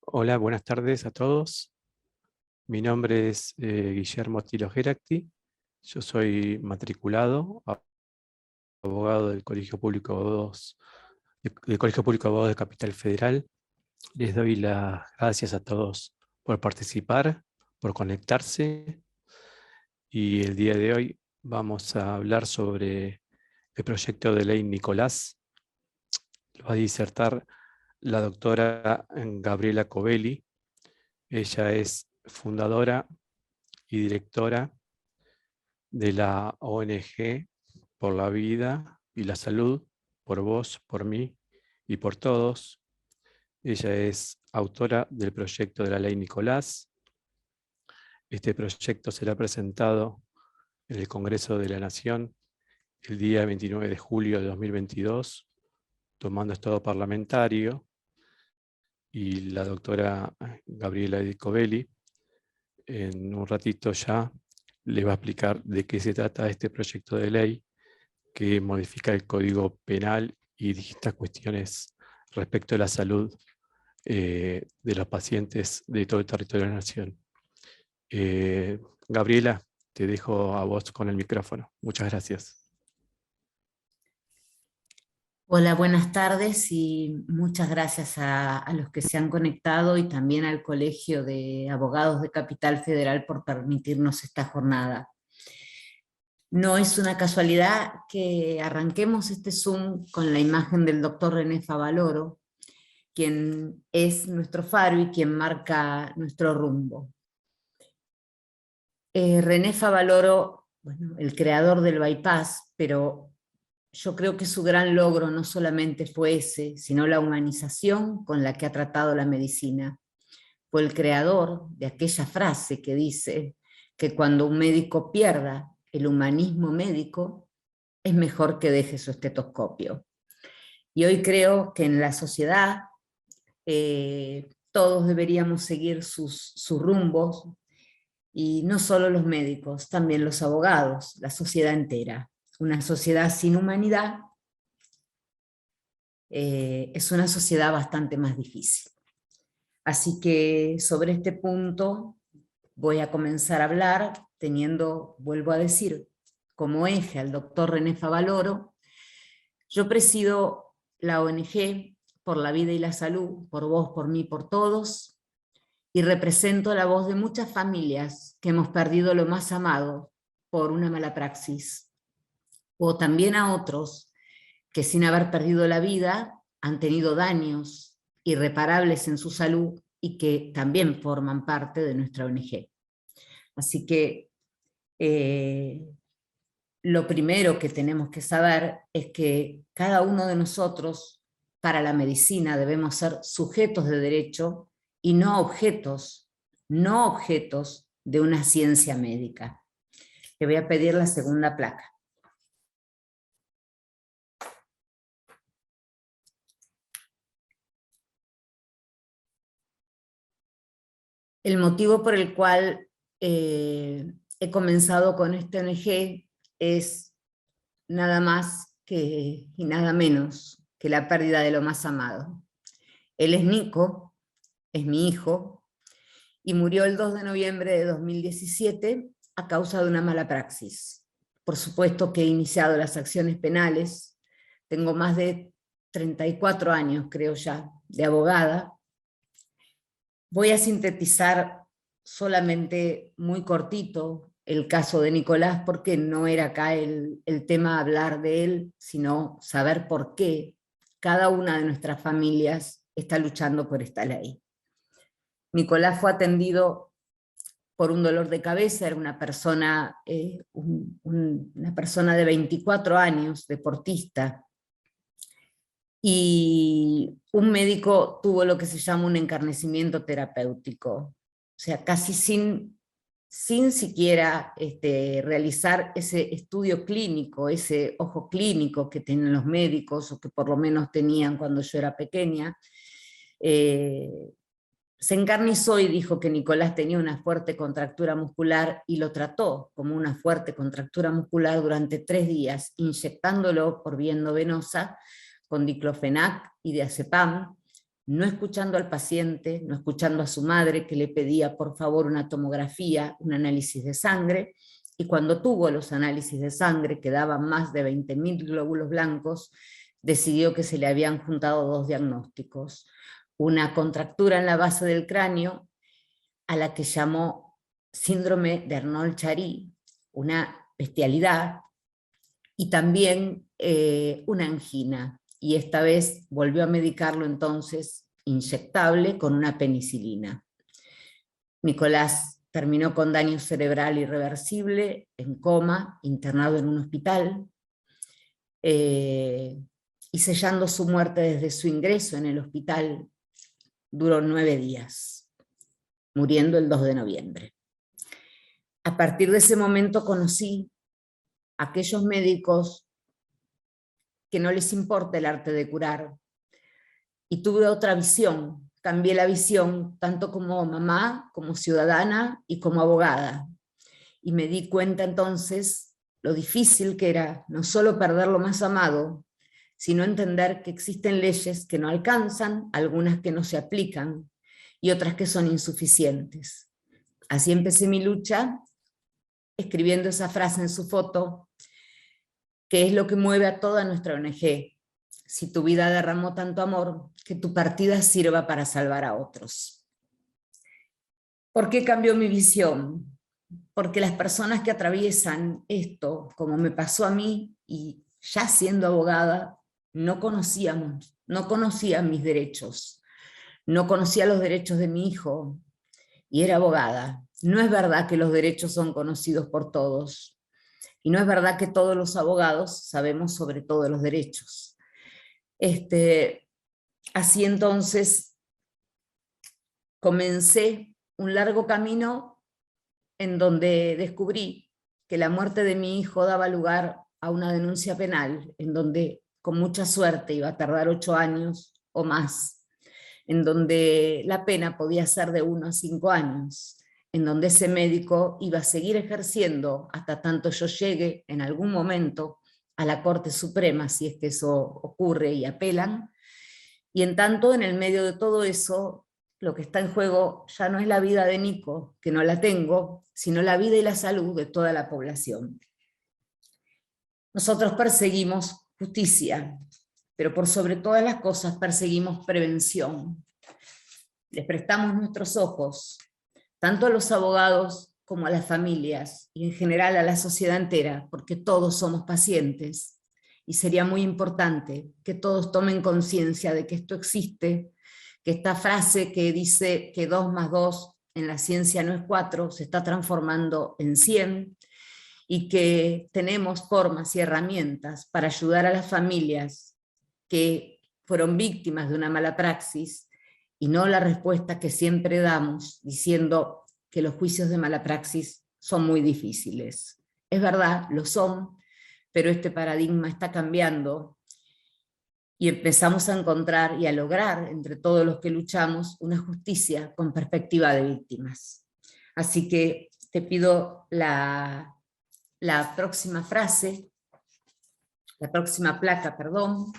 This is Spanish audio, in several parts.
Hola, buenas tardes a todos. Mi nombre es Guillermo Tilo Geracti. Yo soy matriculado, abogado del Colegio Público de Abogados, del Colegio Público de Abogados de Capital Federal. Les doy las gracias a todos por participar, por conectarse. Y el día de hoy vamos a hablar sobre el proyecto de ley Nicolás. Lo va a disertar la doctora Gabriela Covelli. Ella es fundadora y directora de la ONG Por la Vida y la Salud, por vos, por mí y por todos. Ella es autora del proyecto de la Ley Nicolás. Este proyecto será presentado en el Congreso de la Nación el día 29 de julio de 2022, tomando estado parlamentario, y la doctora Gabriela Covelli en un ratito ya les va a explicar de qué se trata este proyecto de ley que modifica el Código Penal y distintas cuestiones respecto a la salud de los pacientes de todo el territorio de la nación. Gabriela, te dejo a vos con el micrófono. Muchas gracias. Hola, buenas tardes y muchas gracias a los que se han conectado y también al Colegio de Abogados de Capital Federal por permitirnos esta jornada. No es una casualidad que arranquemos este Zoom con la imagen del doctor René Favaloro, quien es nuestro faro y quien marca nuestro rumbo. René Favaloro, bueno, el creador del bypass, pero yo creo que su gran logro no solamente fue ese, sino la humanización con la que ha tratado la medicina. Fue el creador de aquella frase que dice que cuando un médico pierda el humanismo médico, es mejor que deje su estetoscopio. Y hoy creo que en la sociedad todos deberíamos seguir sus rumbos, y no solo los médicos, también los abogados, la sociedad entera. Una sociedad sin humanidad es una sociedad bastante más difícil. Así que sobre este punto voy a comenzar a hablar teniendo, vuelvo a decir, como eje al doctor René Favaloro. Yo presido la ONG Por la Vida y la Salud, por vos, por mí, por todos, y represento la voz de muchas familias que hemos perdido lo más amado por una mala praxis, o también a otros que sin haber perdido la vida han tenido daños irreparables en su salud y que también forman parte de nuestra ONG. Así que lo primero que tenemos que saber es que cada uno de nosotros, para la medicina, debemos ser sujetos de derecho y no objetos de una ciencia médica. Le voy a pedir la segunda placa. El motivo por el cual he comenzado con este ONG es nada más y nada menos que la pérdida de lo más amado. Él es Nico, es mi hijo, y murió el 2 de noviembre de 2017 a causa de una mala praxis. Por supuesto que he iniciado las acciones penales, tengo más de 34 años, creo ya, de abogada. Voy a sintetizar solamente muy cortito el caso de Nicolás, porque no era acá el tema hablar de él, sino saber por qué cada una de nuestras familias está luchando por esta ley. Nicolás fue atendido por un dolor de cabeza, era una persona, una persona de 24 años, deportista, y un médico tuvo lo que se llama un encarnecimiento terapéutico, o sea, casi sin siquiera realizar ese estudio clínico, ese ojo clínico que tienen los médicos, o que por lo menos tenían cuando yo era pequeña, se encarnizó y dijo que Nicolás tenía una fuerte contractura muscular y lo trató como una fuerte contractura muscular durante 3 días, inyectándolo por vía endovenosa con diclofenac y diazepam, no escuchando al paciente, no escuchando a su madre que le pedía por favor una tomografía, un análisis de sangre, y cuando tuvo los análisis de sangre, que daban más de 20.000 glóbulos blancos, decidió que se le habían juntado dos diagnósticos, una contractura en la base del cráneo, a la que llamó síndrome de Arnold-Chiari, una bestialidad, y también una angina, y esta vez volvió a medicarlo entonces inyectable con una penicilina. Nicolás terminó con daño cerebral irreversible, en coma, internado en un hospital, y sellando su muerte desde su ingreso en el hospital, duró 9 días, muriendo el 2 de noviembre. A partir de ese momento conocí a aquellos médicos que no les importa el arte de curar, y tuve otra visión, cambié la visión tanto como mamá, como ciudadana y como abogada, y me di cuenta entonces lo difícil que era no solo perder lo más amado, sino entender que existen leyes que no alcanzan, algunas que no se aplican y otras que son insuficientes. Así empecé mi lucha, escribiendo esa frase en su foto, que es lo que mueve a toda nuestra ONG. Si tu vida derramó tanto amor, que tu partida sirva para salvar a otros. ¿Por qué cambió mi visión? Porque las personas que atraviesan esto, como me pasó a mí, y ya siendo abogada, no conocían mis derechos, no conocía los derechos de mi hijo, y era abogada. No es verdad que los derechos son conocidos por todos, y no es verdad que todos los abogados sabemos sobre todos los derechos. Así entonces comencé un largo camino en donde descubrí que la muerte de mi hijo daba lugar a una denuncia penal, en donde con mucha suerte iba a tardar 8 años o más, en donde la pena podía ser de 1 a 5 años, en donde ese médico iba a seguir ejerciendo hasta tanto yo llegue en algún momento a la Corte Suprema, si es que eso ocurre y apelan, y en tanto en el medio de todo eso, lo que está en juego ya no es la vida de Nico, que no la tengo, sino la vida y la salud de toda la población. Nosotros perseguimos justicia, pero por sobre todas las cosas perseguimos prevención. Les prestamos nuestros ojos, tanto a los abogados como a las familias, y en general a la sociedad entera, porque todos somos pacientes, y sería muy importante que todos tomen conciencia de que esto existe, que esta frase que dice que 2 más 2 en la ciencia no es 4, se está transformando en 100, y que tenemos formas y herramientas para ayudar a las familias que fueron víctimas de una mala praxis, y no la respuesta que siempre damos diciendo que los juicios de mala praxis son muy difíciles. Es verdad, lo son, pero este paradigma está cambiando y empezamos a encontrar y a lograr, entre todos los que luchamos, una justicia con perspectiva de víctimas. Así que te pido la próxima frase, la próxima placa, perdón.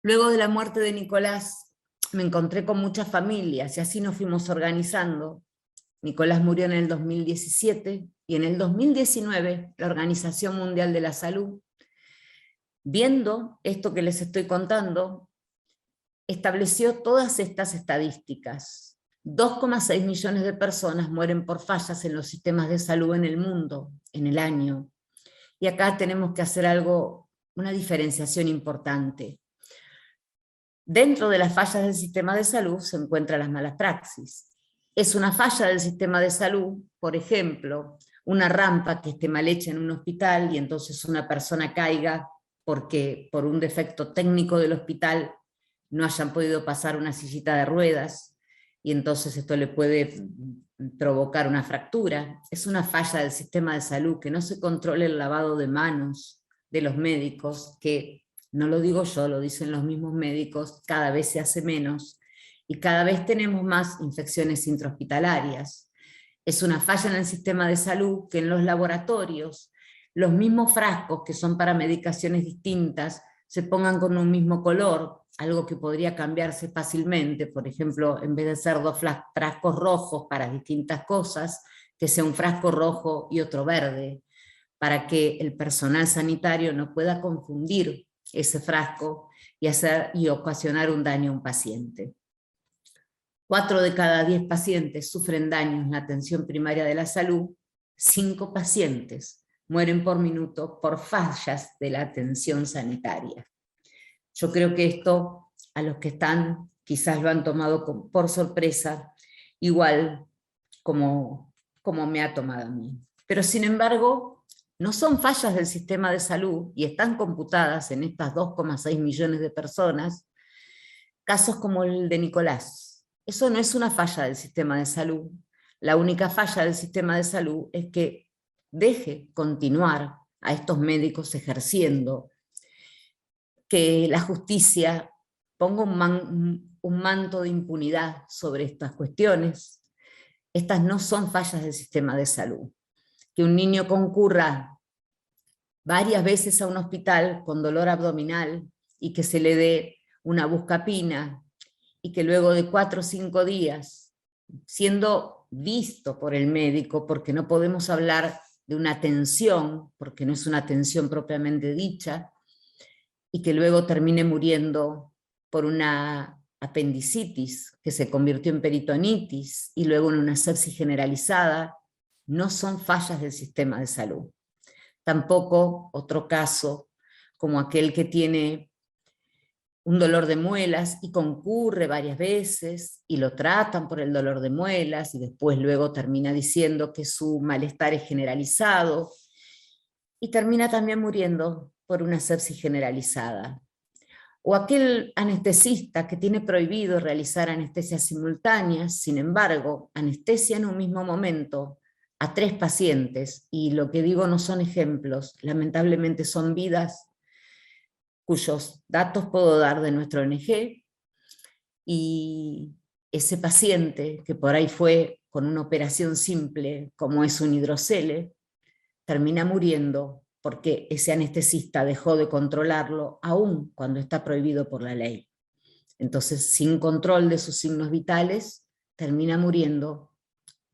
Luego de la muerte de Nicolás, me encontré con muchas familias y así nos fuimos organizando. Nicolás murió en el 2017 y en el 2019 la Organización Mundial de la Salud, viendo esto que les estoy contando, estableció todas estas estadísticas. 2,6 millones de personas mueren por fallas en los sistemas de salud en el mundo en el año. Y acá tenemos que hacer algo, una diferenciación importante. Dentro de las fallas del sistema de salud se encuentran las malas praxis. Es una falla del sistema de salud, por ejemplo, una rampa que esté mal hecha en un hospital y entonces una persona caiga porque por un defecto técnico del hospital no hayan podido pasar una sillita de ruedas y entonces esto le puede provocar una fractura. Es una falla del sistema de salud, que no se controle el lavado de manos de los médicos, que no lo digo yo, lo dicen los mismos médicos, cada vez se hace menos y cada vez tenemos más infecciones intrahospitalarias. Es una falla en el sistema de salud que en los laboratorios los mismos frascos que son para medicaciones distintas se pongan con un mismo color, algo que podría cambiarse fácilmente, por ejemplo, en vez de ser dos frascos rojos para distintas cosas, que sea un frasco rojo y otro verde, para que el personal sanitario no pueda confundir ese frasco y ocasionar un daño a un paciente. 4 de cada 10 pacientes sufren daños en la atención primaria de la salud, 5 pacientes mueren por minuto por fallas de la atención sanitaria. Yo creo que esto, a los que están, quizás lo han tomado por sorpresa, igual como me ha tomado a mí. Pero sin embargo, no son fallas del sistema de salud, y están computadas en estas 2,6 millones de personas, casos como el de Nicolás. Eso no es una falla del sistema de salud. La única falla del sistema de salud es que deje continuar a estos médicos ejerciendo, que la justicia ponga un manto de impunidad sobre estas cuestiones. Estas no son fallas del sistema de salud. Que un niño concurra varias veces a un hospital con dolor abdominal y que se le dé una buscapina y que luego de 4 o 5 días, siendo visto por el médico, porque no podemos hablar de una atención, porque no es una atención propiamente dicha, y que luego termine muriendo por una apendicitis que se convirtió en peritonitis y luego en una sepsis generalizada, no son fallas del sistema de salud. Tampoco otro caso como aquel que tiene un dolor de muelas y concurre varias veces y lo tratan por el dolor de muelas y después luego termina diciendo que su malestar es generalizado y termina también muriendo por una sepsis generalizada. O aquel anestesista que tiene prohibido realizar anestesias simultáneas, sin embargo, anestesia en un mismo momento a 3 pacientes, y lo que digo no son ejemplos, lamentablemente son vidas cuyos datos puedo dar de nuestro ONG, y ese paciente que por ahí fue con una operación simple, como es un hidrocele, termina muriendo porque ese anestesista dejó de controlarlo, aún cuando está prohibido por la ley. Entonces, sin control de sus signos vitales, termina muriendo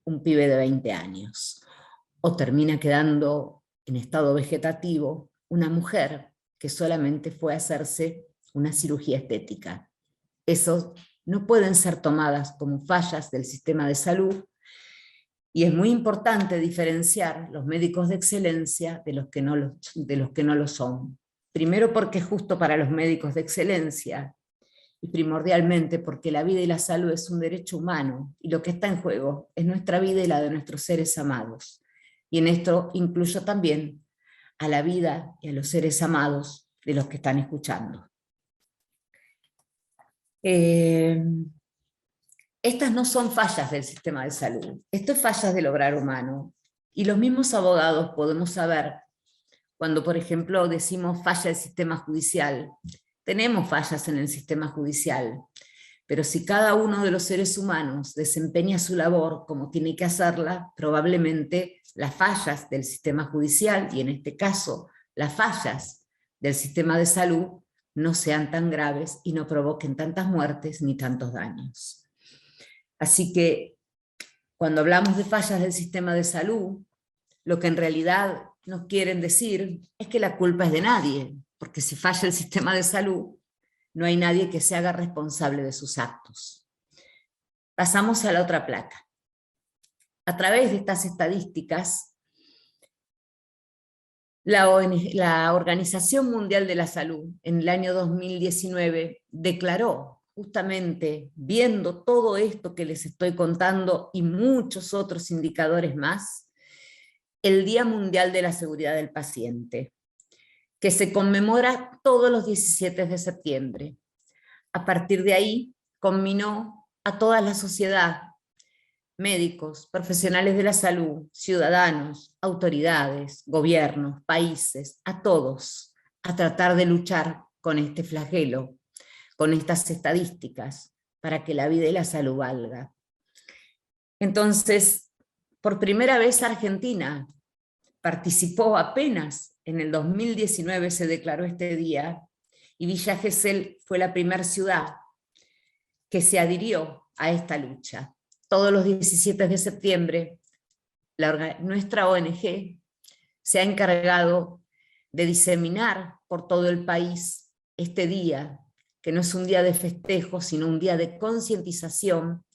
un pibe de 20 años. O termina quedando en estado vegetativo una mujer que solamente fue a hacerse una cirugía estética. Eso no pueden ser tomadas como fallas del sistema de salud, y es muy importante diferenciar los médicos de excelencia de los que no lo son. Primero porque es justo para los médicos de excelencia, y primordialmente porque la vida y la salud es un derecho humano, y lo que está en juego es nuestra vida y la de nuestros seres amados. Y en esto incluyo también a la vida y a los seres amados de los que están escuchando. Estas no son fallas del sistema de salud, esto es fallas del obrar humano. Y los mismos abogados podemos saber, cuando por ejemplo decimos falla del sistema judicial, tenemos fallas en el sistema judicial, pero si cada uno de los seres humanos desempeña su labor como tiene que hacerla, probablemente las fallas del sistema judicial, y en este caso las fallas del sistema de salud, no sean tan graves y no provoquen tantas muertes ni tantos daños. Así que cuando hablamos de fallas del sistema de salud, lo que en realidad nos quieren decir es que la culpa es de nadie, porque si falla el sistema de salud, no hay nadie que se haga responsable de sus actos. Pasamos a la otra placa. A través de estas estadísticas, la Organización Mundial de la Salud en el año 2019 declaró, justamente viendo todo esto que les estoy contando y muchos otros indicadores más, el Día Mundial de la Seguridad del Paciente, que se conmemora todos los 17 de septiembre. A partir de ahí, combinó a toda la sociedad, médicos, profesionales de la salud, ciudadanos, autoridades, gobiernos, países, a todos, a tratar de luchar con este flagelo, con estas estadísticas, para que la vida y la salud valga. Entonces, por primera vez Argentina participó apenas en el 2019, se declaró este día, y Villa Gesell fue la primera ciudad que se adhirió a esta lucha. Todos los 17 de septiembre, nuestra ONG se ha encargado de diseminar por todo el país este día, que no es un día de festejo, sino un día de concientización,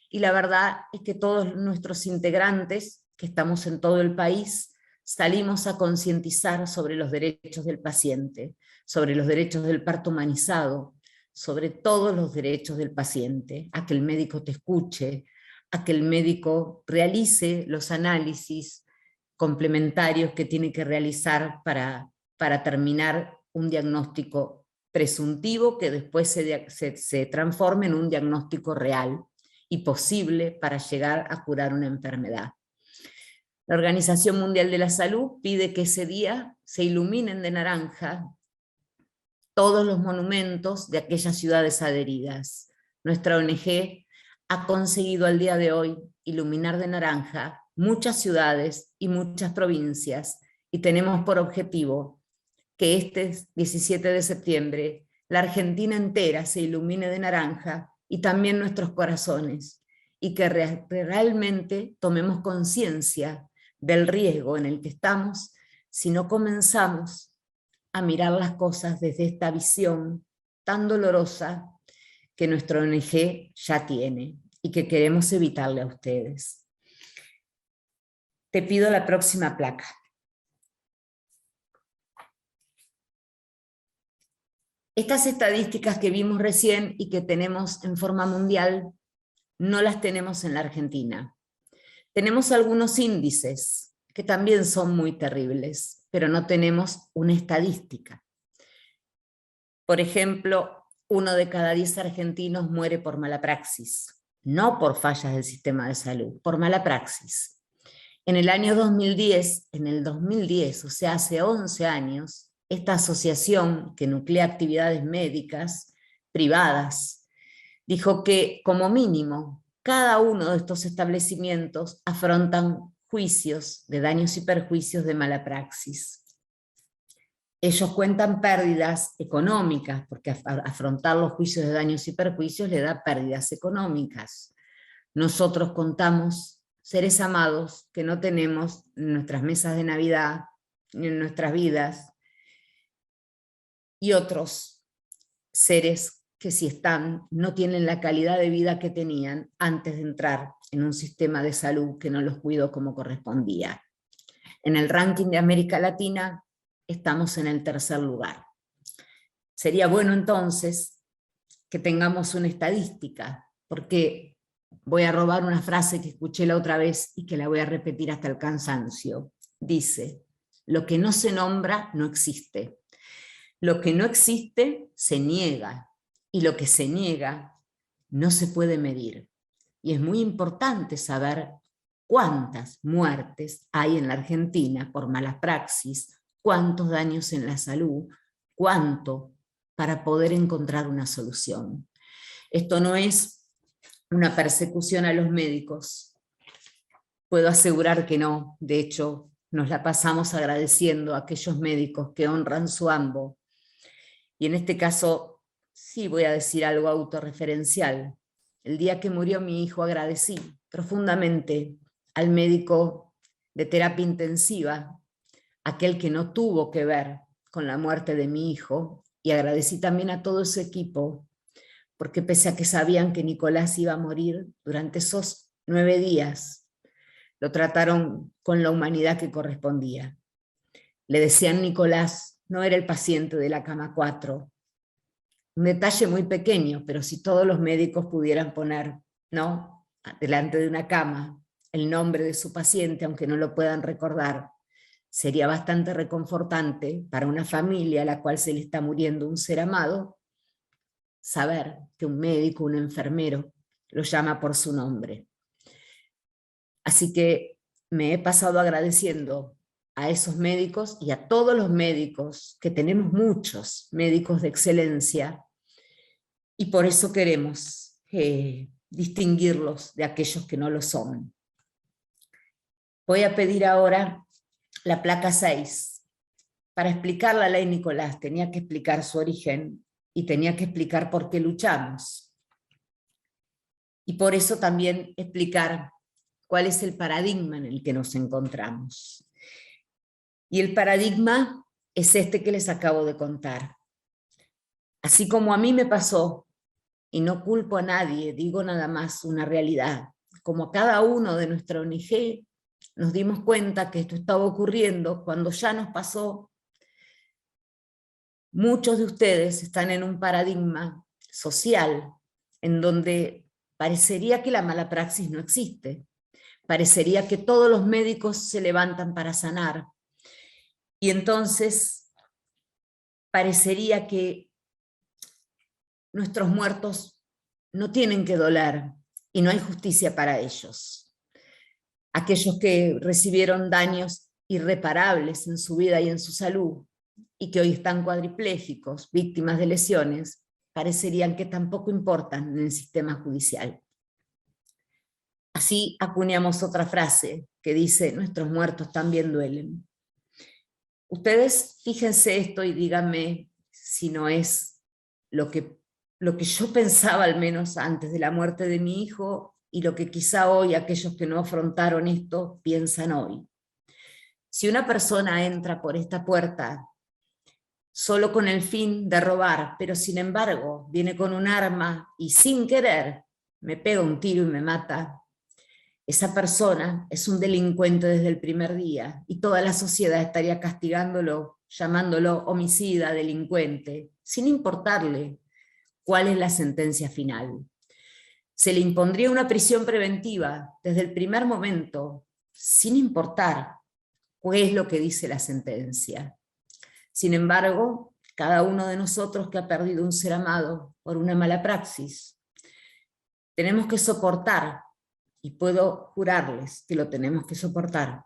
y la verdad es que todos nuestros integrantes, que estamos en todo el país, salimos a concientizar sobre los derechos del paciente, sobre los derechos del parto humanizado, sobre todos los derechos del paciente, a que el médico te escuche, a que el médico realice los análisis complementarios que tiene que realizar para terminar un diagnóstico presuntivo que después se transforme en un diagnóstico real y posible para llegar a curar una enfermedad. La Organización Mundial de la Salud pide que ese día se iluminen de naranja todos los monumentos de aquellas ciudades adheridas. Nuestra ONG ha conseguido al día de hoy iluminar de naranja muchas ciudades y muchas provincias, y tenemos por objetivo que este 17 de septiembre la Argentina entera se ilumine de naranja y también nuestros corazones, y que realmente tomemos conciencia del riesgo en el que estamos si no comenzamos a mirar las cosas desde esta visión tan dolorosa que nuestra ONG ya tiene y que queremos evitarle a ustedes. Te pido la próxima placa. Estas estadísticas que vimos recién y que tenemos en forma mundial, no las tenemos en la Argentina. Tenemos algunos índices que también son muy terribles, pero no tenemos una estadística. Por ejemplo, 1 de cada 10 argentinos muere por mala praxis, no por fallas del sistema de salud, por mala praxis. En el año 2010, o sea, hace 11 años, esta asociación que nuclea actividades médicas privadas dijo que, como mínimo, cada uno de estos establecimientos afrontan juicios de daños y perjuicios de mala praxis. Ellos cuentan pérdidas económicas, porque afrontar los juicios de daños y perjuicios le da pérdidas económicas. Nosotros contamos seres amados que no tenemos en nuestras mesas de Navidad, ni en nuestras vidas, y otros seres que si están, no tienen la calidad de vida que tenían antes de entrar en un sistema de salud que no los cuidó como correspondía. En el ranking de América Latina estamos en el 3er lugar. Sería bueno entonces que tengamos una estadística, porque voy a robar una frase que escuché la otra vez y que la voy a repetir hasta el cansancio. Dice, lo que no se nombra no existe. Lo que no existe se niega, y lo que se niega no se puede medir. Y es muy importante saber cuántas muertes hay en la Argentina por mala praxis, cuántos daños en la salud, cuánto para poder encontrar una solución. Esto no es una persecución a los médicos. Puedo asegurar que no. De hecho, nos la pasamos agradeciendo a aquellos médicos que honran su AMBO. Y en este caso, sí voy a decir algo autorreferencial. El día que murió mi hijo agradecí profundamente al médico de terapia intensiva, aquel que no tuvo que ver con la muerte de mi hijo, y agradecí también a todo ese equipo, porque pese a que sabían que Nicolás iba a morir, durante esos 9 días lo trataron con la humanidad que correspondía. Le decían Nicolás, no era el paciente de la cama 4. Un detalle muy pequeño, pero si todos los médicos pudieran poner, ¿no?, delante de una cama el nombre de su paciente, aunque no lo puedan recordar, sería bastante reconfortante para una familia a la cual se le está muriendo un ser amado, saber que un médico, un enfermero, lo llama por su nombre. Así que me he pasado agradeciendo a esos médicos y a todos los médicos, que tenemos muchos médicos de excelencia, y por eso queremos distinguirlos de aquellos que no lo son. Voy a pedir ahora la placa 6. para explicar la ley Nicolás tenía que explicar su origen y tenía que explicar por qué luchamos. Y por eso también explicar cuál es el paradigma en el que nos encontramos. Y el paradigma es este que les acabo de contar. Así como a mí me pasó, y no culpo a nadie, digo nada más una realidad, como a cada uno de nuestra ONG nos dimos cuenta que esto estaba ocurriendo cuando ya nos pasó. Muchos de ustedes están en un paradigma social en donde parecería que la mala praxis no existe, parecería que todos los médicos se levantan para sanar, y entonces parecería que nuestros muertos no tienen que doler y no hay justicia para ellos. Aquellos que recibieron daños irreparables en su vida y en su salud, y que hoy están cuadriplégicos, víctimas de lesiones, parecerían que tampoco importan en el sistema judicial. Así acuñamos otra frase que dice: nuestros muertos también duelen. Ustedes fíjense esto y díganme si no es lo que yo pensaba, al menos antes de la muerte de mi hijo, y lo que quizá hoy aquellos que no afrontaron esto piensan hoy. Si una persona entra por esta puerta solo con el fin de robar, pero sin embargo viene con un arma y sin querer me pega un tiro y me mata, esa persona es un delincuente desde el primer día y toda la sociedad estaría castigándolo, llamándolo homicida, delincuente, sin importarle cuál es la sentencia final. Se le impondría una prisión preventiva desde el primer momento, sin importar qué es lo que dice la sentencia. Sin embargo, cada uno de nosotros que ha perdido un ser amado por una mala praxis, tenemos que soportar, y puedo jurarles que lo tenemos que soportar,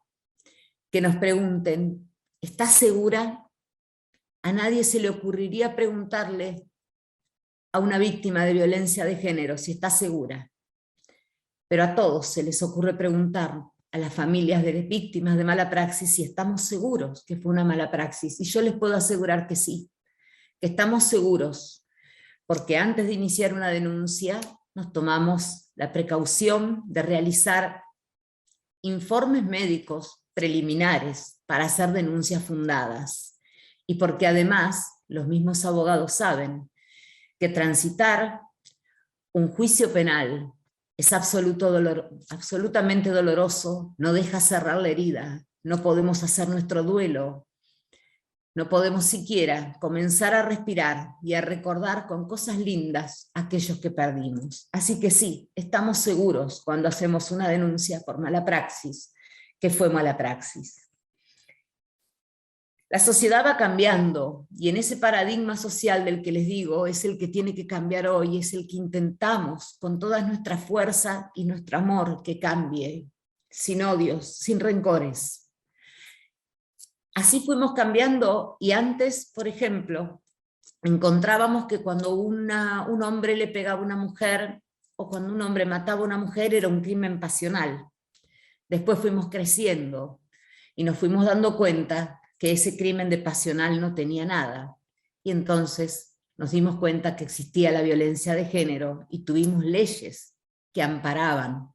que nos pregunten: ¿estás segura? A nadie se le ocurriría preguntarle a una víctima de violencia de género si está segura, pero a todos se les ocurre preguntar a las familias de víctimas de mala praxis si estamos seguros que fue una mala praxis, y yo les puedo asegurar que sí, que estamos seguros, porque antes de iniciar una denuncia nos tomamos la precaución de realizar informes médicos preliminares para hacer denuncias fundadas, y porque además los mismos abogados saben que transitar un juicio penal es absolutamente doloroso, no deja cerrar la herida, no podemos hacer nuestro duelo, no podemos siquiera comenzar a respirar y a recordar con cosas lindas a aquellos que perdimos. Así que sí, estamos seguros cuando hacemos una denuncia por mala praxis, que fue mala praxis. La sociedad va cambiando, y en ese paradigma social del que les digo es el que tiene que cambiar hoy, es el que intentamos con toda nuestra fuerza y nuestro amor que cambie, sin odios, sin rencores. Así fuimos cambiando, y antes, por ejemplo, encontrábamos que cuando un hombre le pegaba a una mujer, o cuando un hombre mataba a una mujer, era un crimen pasional. Después fuimos creciendo y nos fuimos dando cuenta que ese crimen de pasional no tenía nada. Y entonces nos dimos cuenta que existía la violencia de género y tuvimos leyes que amparaban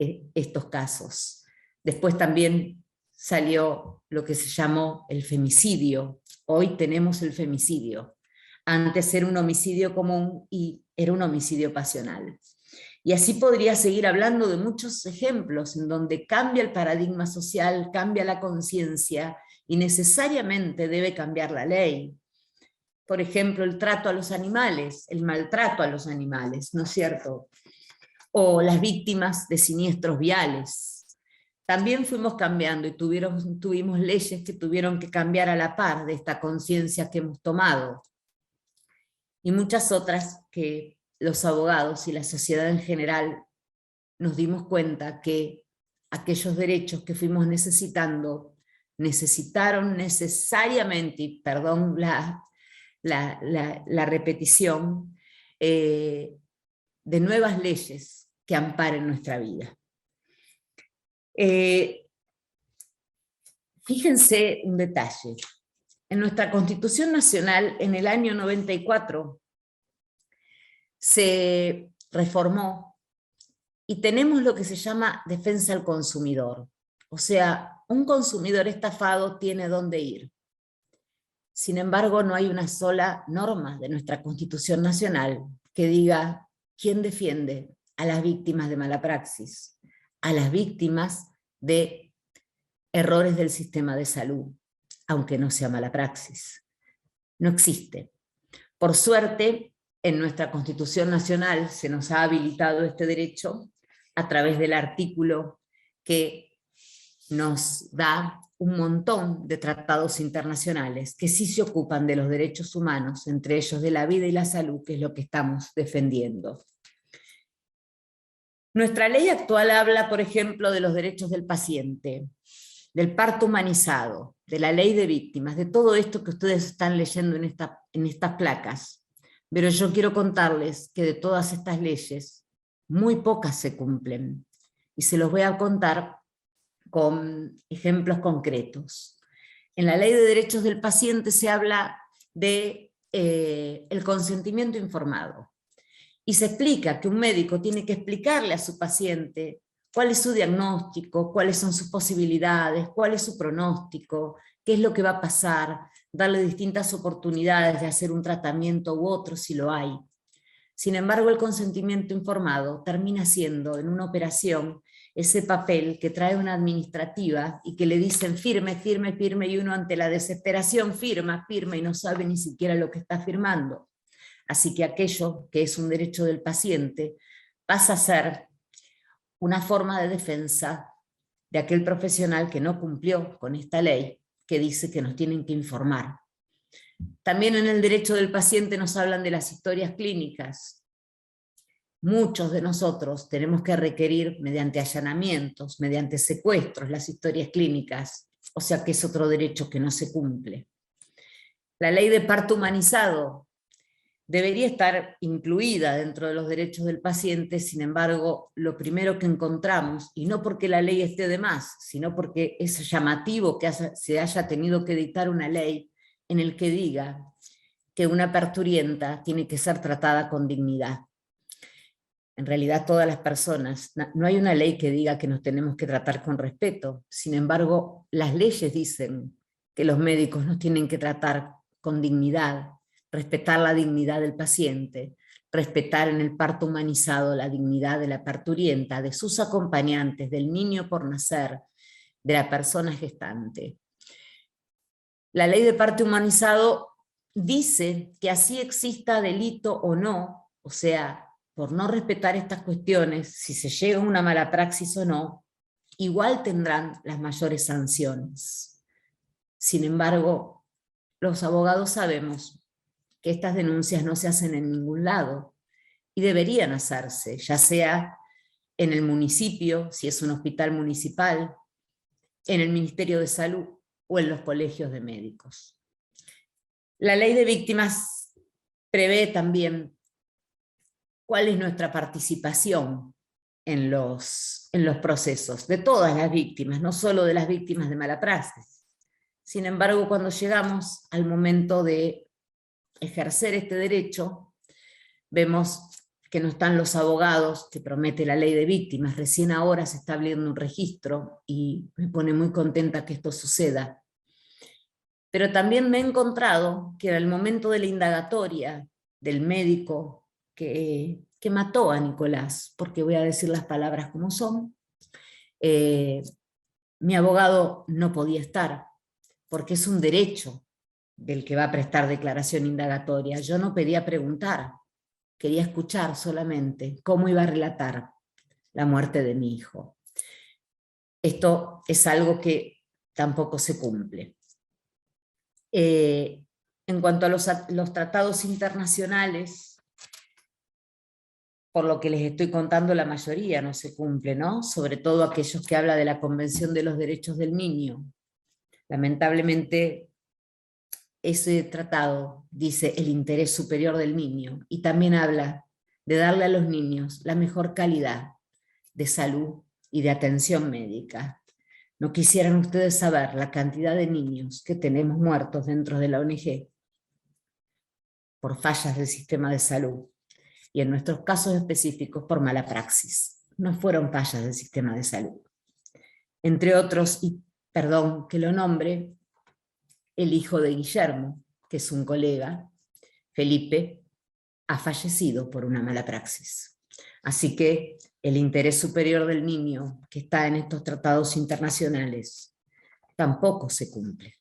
estos casos. Después también salió lo que se llamó el femicidio. Hoy tenemos el femicidio. Antes era un homicidio común y era un homicidio pasional. Y así podría seguir hablando de muchos ejemplos en donde cambia el paradigma social, cambia la conciencia y necesariamente debe cambiar la ley. Por ejemplo, el trato a los animales, el maltrato a los animales, ¿no es cierto? O las víctimas de siniestros viales. También fuimos cambiando y tuvimos leyes que tuvieron que cambiar a la par de esta conciencia que hemos tomado. Y muchas otras que los abogados y la sociedad en general nos dimos cuenta que aquellos derechos que fuimos necesitando necesitaron necesariamente, y perdón la repetición, de nuevas leyes que amparen nuestra vida. Fíjense un detalle. En nuestra Constitución Nacional, en el año 94, se reformó y tenemos lo que se llama defensa al consumidor. O sea, un consumidor estafado tiene dónde ir. Sin embargo, no hay una sola norma de nuestra Constitución Nacional que diga quién defiende a las víctimas de mala praxis, a las víctimas de errores del sistema de salud, aunque no sea mala praxis. No existe. Por suerte, en nuestra Constitución Nacional se nos ha habilitado este derecho a través del artículo que nos da un montón de tratados internacionales que sí se ocupan de los derechos humanos, entre ellos de la vida y la salud, que es lo que estamos defendiendo. Nuestra ley actual habla, por ejemplo, de los derechos del paciente, del parto humanizado, de la ley de víctimas, de todo esto que ustedes están leyendo en estas placas. Pero yo quiero contarles que de todas estas leyes, muy pocas se cumplen. Y se los voy a contar con ejemplos concretos. En la Ley de Derechos del Paciente se habla de el consentimiento informado. Y se explica que un médico tiene que explicarle a su paciente cuál es su diagnóstico, cuáles son sus posibilidades, cuál es su pronóstico, qué es lo que va a pasar, darle distintas oportunidades de hacer un tratamiento u otro si lo hay. Sin embargo, el consentimiento informado termina siendo en una operación ese papel que trae una administrativa y que le dicen firme, firme, firme, y uno ante la desesperación firma, firma y no sabe ni siquiera lo que está firmando. Así que aquello que es un derecho del paciente pasa a ser una forma de defensa de aquel profesional que no cumplió con esta ley, que dice que nos tienen que informar. También en el derecho del paciente nos hablan de las historias clínicas. Muchos de nosotros tenemos que requerir mediante allanamientos, mediante secuestros, las historias clínicas, o sea que es otro derecho que no se cumple. La ley de parto humanizado debería estar incluida dentro de los derechos del paciente, sin embargo, lo primero que encontramos, y no porque la ley esté de más, sino porque es llamativo que se haya tenido que dictar una ley en el que diga que una parturienta tiene que ser tratada con dignidad. En realidad todas las personas, no hay una ley que diga que nos tenemos que tratar con respeto, sin embargo las leyes dicen que los médicos nos tienen que tratar con dignidad, respetar la dignidad del paciente, respetar en el parto humanizado la dignidad de la parturienta, de sus acompañantes, del niño por nacer, de la persona gestante. La ley de parto humanizado dice que así exista delito o no, o sea, por no respetar estas cuestiones, si se llega a una mala praxis o no, igual tendrán las mayores sanciones. Sin embargo, los abogados sabemos que estas denuncias no se hacen en ningún lado y deberían hacerse, ya sea en el municipio, si es un hospital municipal, en el Ministerio de Salud o en los colegios de médicos. La ley de víctimas prevé también cuál es nuestra participación en los procesos, de todas las víctimas, no solo de las víctimas de mala praxis. Sin embargo, cuando llegamos al momento de ejercer este derecho, vemos que no están los abogados que promete la ley de víctimas. Recién ahora se está abriendo un registro y me pone muy contenta que esto suceda. Pero también me he encontrado que en el momento de la indagatoria del médico que mató a Nicolás, porque voy a decir las palabras como son, mi abogado no podía estar, porque es un derecho del que va a prestar declaración indagatoria. Yo no pedía preguntar, quería escuchar solamente cómo iba a relatar la muerte de mi hijo. Esto es algo que tampoco se cumple. En cuanto a los tratados internacionales, por lo que les estoy contando, la mayoría no se cumple, ¿no? Sobre todo aquellos que hablan de la Convención de los Derechos del Niño. Lamentablemente, ese tratado dice el interés superior del niño y también habla de darle a los niños la mejor calidad de salud y de atención médica. ¿No quisieran ustedes saber la cantidad de niños que tenemos muertos dentro de la ONG por fallas del sistema de salud? Y en nuestros casos específicos por mala praxis. No fueron fallas del sistema de salud. Entre otros, y perdón que lo nombre, el hijo de Guillermo, que es un colega, Felipe, ha fallecido por una mala praxis. Así que el interés superior del niño que está en estos tratados internacionales tampoco se cumple.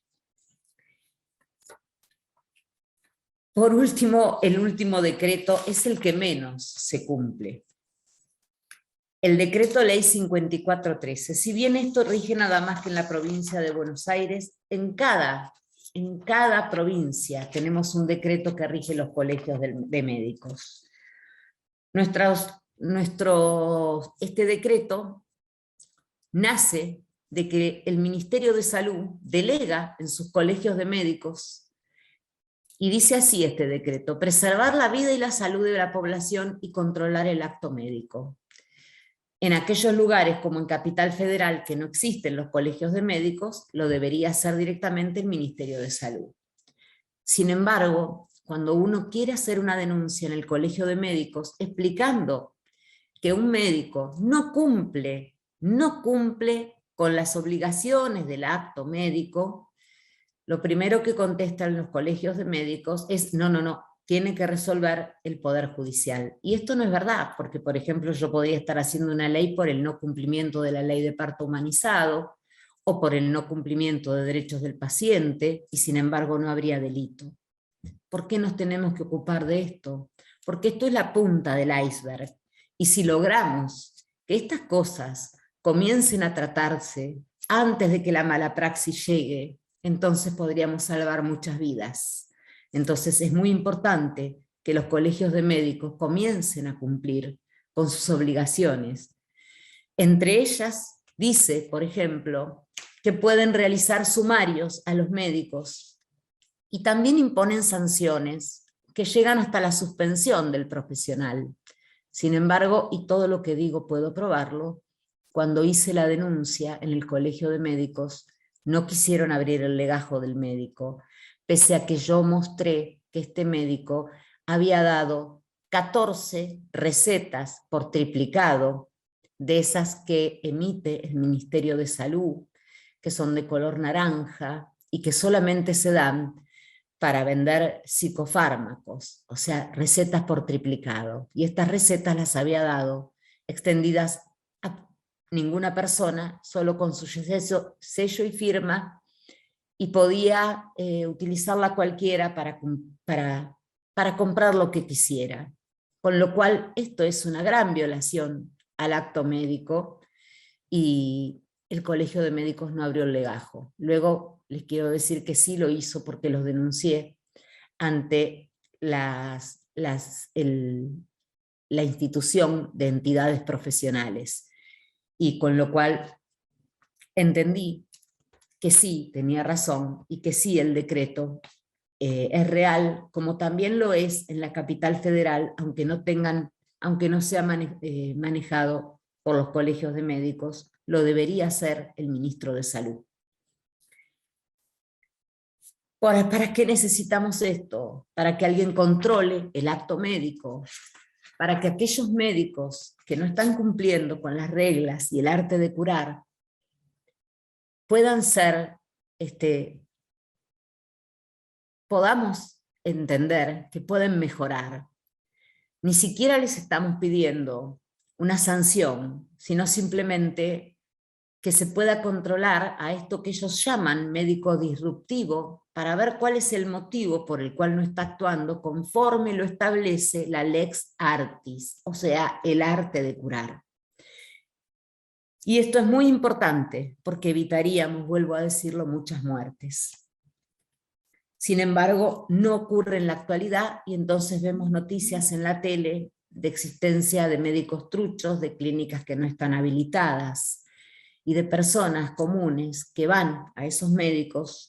Por último, el último decreto es el que menos se cumple. El decreto ley 5413. Si bien esto rige nada más que en la provincia de Buenos Aires, en cada provincia tenemos un decreto que rige los colegios de médicos. Este decreto nace de que el Ministerio de Salud delega en sus colegios de médicos, y dice así este decreto: preservar la vida y la salud de la población y controlar el acto médico. En aquellos lugares como en Capital Federal que no existen los colegios de médicos, lo debería hacer directamente el Ministerio de Salud. Sin embargo, cuando uno quiere hacer una denuncia en el colegio de médicos explicando que un médico no cumple con las obligaciones del acto médico, lo primero que contestan los colegios de médicos es no, tiene que resolver el Poder Judicial. Y esto no es verdad, porque por ejemplo yo podría estar haciendo una ley por el no cumplimiento de la ley de parto humanizado, o por el no cumplimiento de derechos del paciente, y sin embargo no habría delito. ¿Por qué nos tenemos que ocupar de esto? Porque esto es la punta del iceberg. Y si logramos que estas cosas comiencen a tratarse antes de que la mala praxis llegue, entonces podríamos salvar muchas vidas. Entonces es muy importante que los colegios de médicos comiencen a cumplir con sus obligaciones. Entre ellas dice, por ejemplo, que pueden realizar sumarios a los médicos y también imponen sanciones que llegan hasta la suspensión del profesional. Sin embargo, y todo lo que digo puedo probarlo, cuando hice la denuncia en el colegio de médicos, no quisieron abrir el legajo del médico, pese a que yo mostré que este médico había dado 14 recetas por triplicado, de esas que emite el Ministerio de Salud, que son de color naranja y que solamente se dan para vender psicofármacos, o sea, recetas por triplicado. Y estas recetas las había dado extendidas a ninguna persona, solo con su sello y firma, y podía utilizarla cualquiera para comprar lo que quisiera. Con lo cual, esto es una gran violación al acto médico, y el Colegio de Médicos no abrió el legajo. Luego les quiero decir que sí lo hizo porque los denuncié ante la institución de entidades profesionales, y con lo cual entendí que sí tenía razón y que sí el decreto es real, como también lo es en la Capital Federal, aunque no sea manejado por los colegios de médicos, lo debería hacer el ministro de Salud. ¿Para qué necesitamos esto? Para que alguien controle el acto médico, para que aquellos médicos que no están cumpliendo con las reglas y el arte de curar puedan ser, podamos entender que pueden mejorar. Ni siquiera les estamos pidiendo una sanción, sino simplemente que se pueda controlar a esto que ellos llaman médico disruptivo, para ver cuál es el motivo por el cual no está actuando conforme lo establece la lex artis, o sea, el arte de curar. Y esto es muy importante porque evitaríamos, vuelvo a decirlo, muchas muertes. Sin embargo, no ocurre en la actualidad, y entonces vemos noticias en la tele de existencia de médicos truchos, de clínicas que no están habilitadas, y de personas comunes que van a esos médicos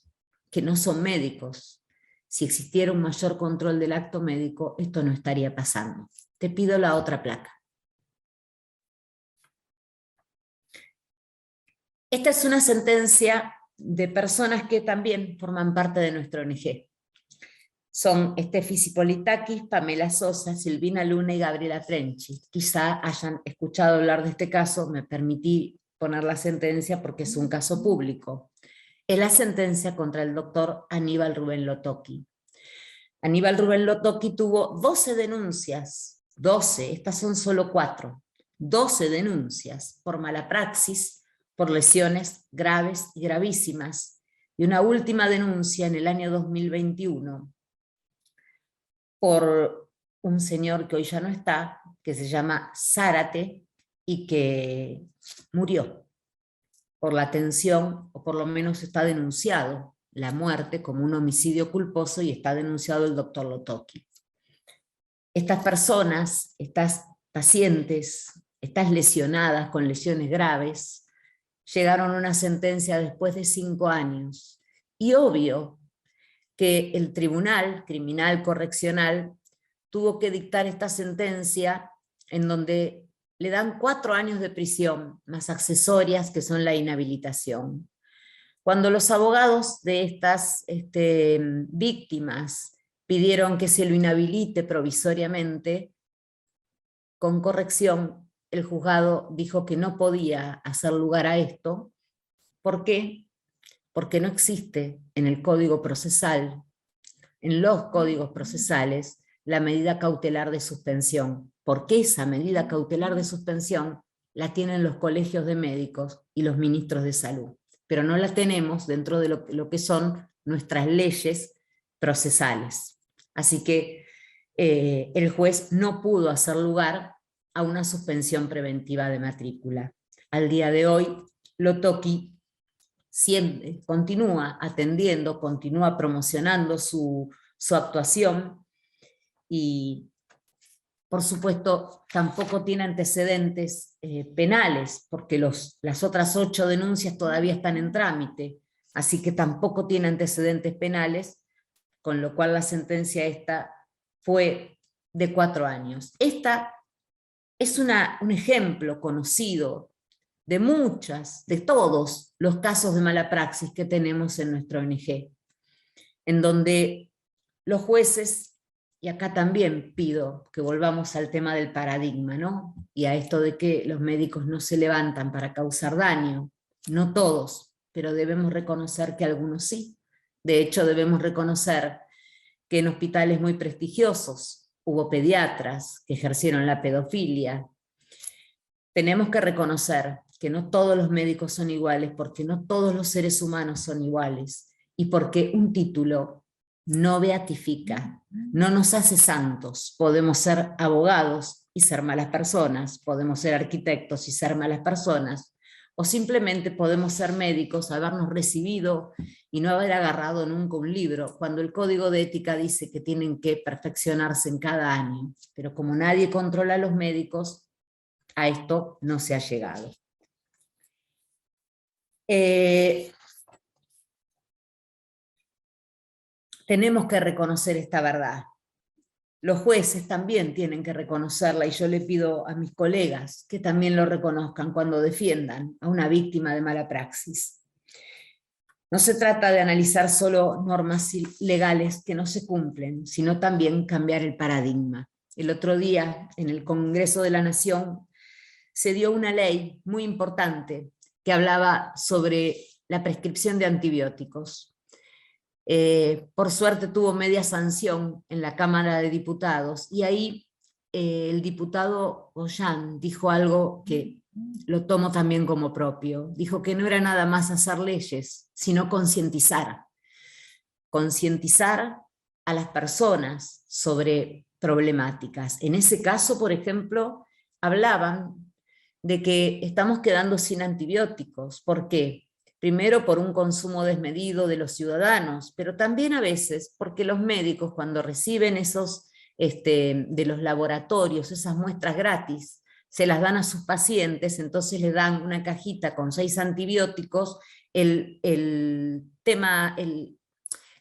que no son médicos. Si existiera un mayor control del acto médico, esto no estaría pasando. Te pido la otra placa. Esta es una sentencia de personas que también forman parte de nuestra ONG. Son Estefi Cipolitakis, Pamela Sosa, Silvina Luna y Gabriela Trenchi. Quizá hayan escuchado hablar de este caso, me permití poner la sentencia porque es un caso público. Es la sentencia contra el doctor Aníbal Rubén Lotoki. Aníbal Rubén Lotoki tuvo 12 denuncias, 12, estas son solo 4, 12 denuncias por mala praxis, por lesiones graves y gravísimas, y una última denuncia en el año 2021 por un señor que hoy ya no está, que se llama Zárate, y que murió por la tensión, o por lo menos está denunciado la muerte como un homicidio culposo y está denunciado el doctor Lotoki. Estas personas, estas pacientes, estas lesionadas con lesiones graves, llegaron a una sentencia después de 5 años. Y obvio que el Tribunal Criminal Correccional tuvo que dictar esta sentencia en donde le dan 4 años de prisión, más accesorias que son la inhabilitación. Cuando los abogados de estas víctimas pidieron que se lo inhabilite provisoriamente, con corrección, el juzgado dijo que no podía hacer lugar a esto. ¿Por qué? Porque no existe en el Código Procesal, en los códigos procesales, la medida cautelar de suspensión, porque esa medida cautelar de suspensión la tienen los colegios de médicos y los ministros de salud, pero no la tenemos dentro de lo que son nuestras leyes procesales. Así que el juez no pudo hacer lugar a una suspensión preventiva de matrícula. Al día de hoy, Lotoki continúa atendiendo, continúa promocionando su actuación y, por supuesto, tampoco tiene antecedentes penales, porque las otras 8 denuncias todavía están en trámite, así que tampoco tiene antecedentes penales, con lo cual la sentencia esta fue de 4 años. Esta es un ejemplo conocido de todos los casos de mala praxis que tenemos en nuestra ONG, en donde los jueces, y acá también pido que volvamos al tema del paradigma, ¿no? Y a esto de que los médicos no se levantan para causar daño, no todos, pero debemos reconocer que algunos sí. De hecho, debemos reconocer que en hospitales muy prestigiosos hubo pediatras que ejercieron la pedofilia. Tenemos que reconocer que no todos los médicos son iguales, porque no todos los seres humanos son iguales, y porque un título no beatifica, no nos hace santos. Podemos ser abogados y ser malas personas, podemos ser arquitectos y ser malas personas, o simplemente podemos ser médicos, habernos recibido y no haber agarrado nunca un libro, cuando el Código de Ética dice que tienen que perfeccionarse en cada año. Pero como nadie controla a los médicos, a esto no se ha llegado. Tenemos que reconocer esta verdad. Los jueces también tienen que reconocerla, y yo le pido a mis colegas que también lo reconozcan cuando defiendan a una víctima de mala praxis. No se trata de analizar solo normas legales que no se cumplen, sino también cambiar el paradigma. El otro día, en el Congreso de la Nación, se dio una ley muy importante que hablaba sobre la prescripción de antibióticos. Por suerte tuvo media sanción en la Cámara de Diputados, y ahí el diputado Ollán dijo algo que lo tomo también como propio. Dijo que no era nada más hacer leyes, sino concientizar. Concientizar a las personas sobre problemáticas. En ese caso, por ejemplo, hablaban de que estamos quedando sin antibióticos. ¿Por qué? Primero por un consumo desmedido de los ciudadanos, pero también a veces porque los médicos, cuando reciben esos de los laboratorios, esas muestras gratis, se las dan a sus pacientes, entonces les dan una cajita con 6 antibióticos, la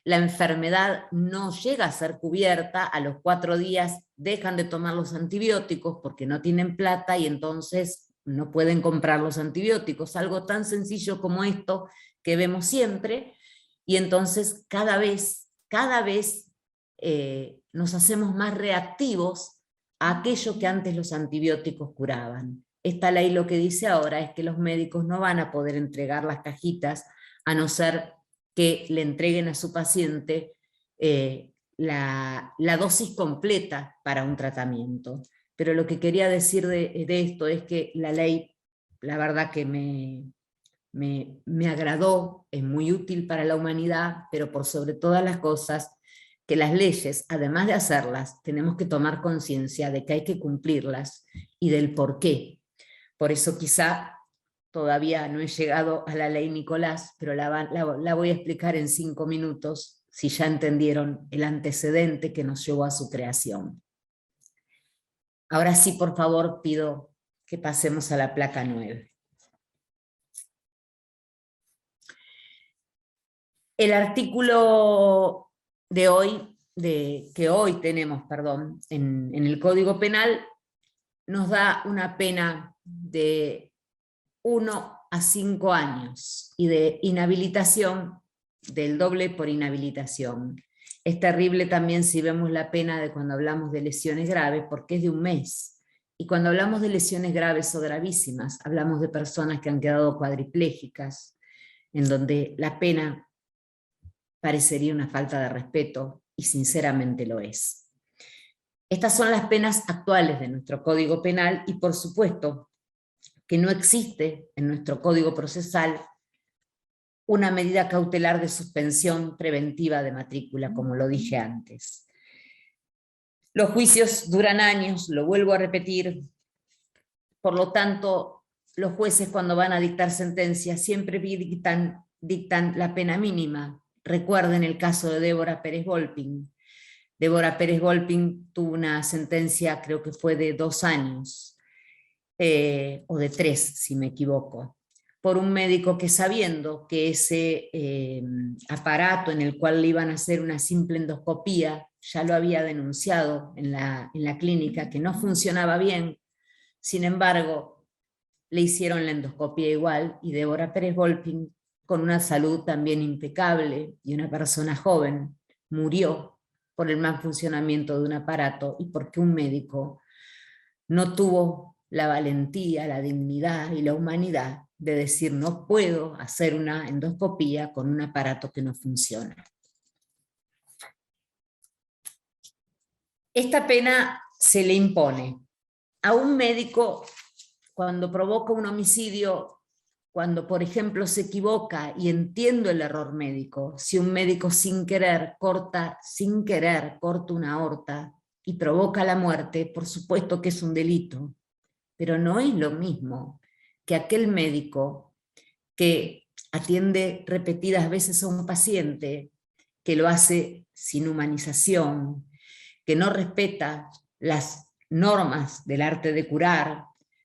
enfermedad no llega a ser cubierta, a los 4 días dejan de tomar los antibióticos porque no tienen plata, y entonces no pueden comprar los antibióticos, algo tan sencillo como esto que vemos siempre, y entonces cada vez nos hacemos más reactivos a aquello que antes los antibióticos curaban. Esta ley lo que dice ahora es que los médicos no van a poder entregar las cajitas a no ser que le entreguen a su paciente la dosis completa para un tratamiento. Pero lo que quería decir de esto es que la ley, la verdad que me agradó, es muy útil para la humanidad, pero por sobre todas las cosas, que las leyes, además de hacerlas, tenemos que tomar conciencia de que hay que cumplirlas y del por qué. Por eso quizá todavía no he llegado a la ley Nicolás, pero la voy a explicar en 5 minutos, si ya entendieron el antecedente que nos llevó a su creación. Ahora sí, por favor, pido que pasemos a la placa 9. El artículo de hoy, que hoy tenemos, perdón, en el Código Penal, nos da una pena de 1 a 5 años y de inhabilitación del doble por inhabilitación. Es terrible también si vemos la pena de cuando hablamos de lesiones graves, porque es de 1 mes. Y cuando hablamos de lesiones graves o gravísimas, hablamos de personas que han quedado cuadriplégicas, en donde la pena parecería una falta de respeto, y sinceramente lo es. Estas son las penas actuales de nuestro Código Penal, y por supuesto que no existe en nuestro Código Procesal una medida cautelar de suspensión preventiva de matrícula, como lo dije antes. Los juicios duran años, lo vuelvo a repetir, por lo tanto, los jueces cuando van a dictar sentencias siempre dictan la pena mínima. Recuerden el caso de Débora Pérez Volpin. Débora Pérez Volpin tuvo una sentencia, creo que fue de 2 años, o de 3, si me equivoco, por un médico que, sabiendo que ese aparato en el cual le iban a hacer una simple endoscopía, ya lo había denunciado en la clínica, que no funcionaba bien, sin embargo, le hicieron la endoscopía igual, y Débora Pérez Volpin, con una salud también impecable y una persona joven, murió por el mal funcionamiento de un aparato y porque un médico no tuvo la valentía, la dignidad y la humanidad de decir: no puedo hacer una endoscopía con un aparato que no funciona. Esta pena se le impone a un médico cuando provoca un homicidio, cuando por ejemplo se equivoca, y entiendo el error médico, si un médico sin querer corta una aorta y provoca la muerte, por supuesto que es un delito, pero no es lo mismo que aquel médico que atiende repetidas veces a un paciente, que lo hace sin humanización, que no respeta las normas del arte de curar.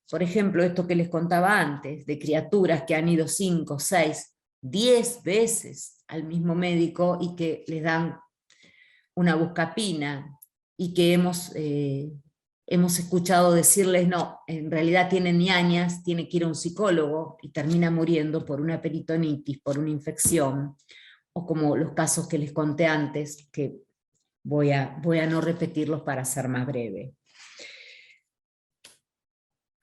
Por ejemplo, esto que les contaba antes, de criaturas que han ido 5, 6, 10 veces al mismo médico y que les dan una buscapina, y que hemos escuchado decirles: no, en realidad tiene ñañas, tiene que ir a un psicólogo, y termina muriendo por una peritonitis, por una infección, o como los casos que les conté antes, que voy a no repetirlos para ser más breve.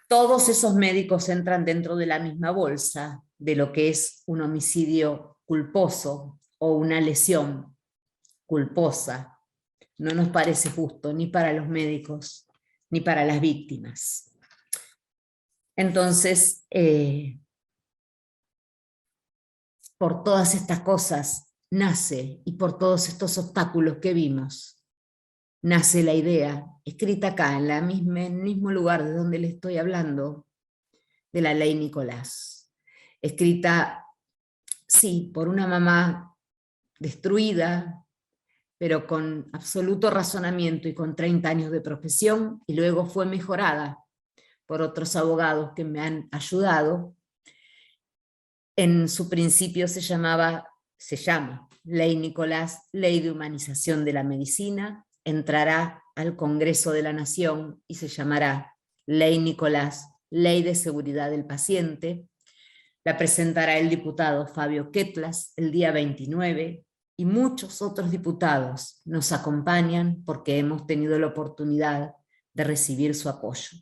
Todos esos médicos entran dentro de la misma bolsa de lo que es un homicidio culposo o una lesión culposa. No nos parece justo ni para los médicos ni para las víctimas. Entonces, por todas estas cosas nace, y por todos estos obstáculos que vimos, nace la idea, escrita acá, en el mismo lugar de donde le estoy hablando, de la ley Nicolás. Escrita, sí, por una mamá destruida, pero con absoluto razonamiento y con 30 años de profesión, y luego fue mejorada por otros abogados que me han ayudado. En su principio se llama Ley Nicolás, Ley de Humanización de la Medicina, entrará al Congreso de la Nación y se llamará Ley Nicolás, Ley de Seguridad del Paciente. La presentará el diputado Fabio Ketlas el día 29, y muchos otros diputados nos acompañan porque hemos tenido la oportunidad de recibir su apoyo.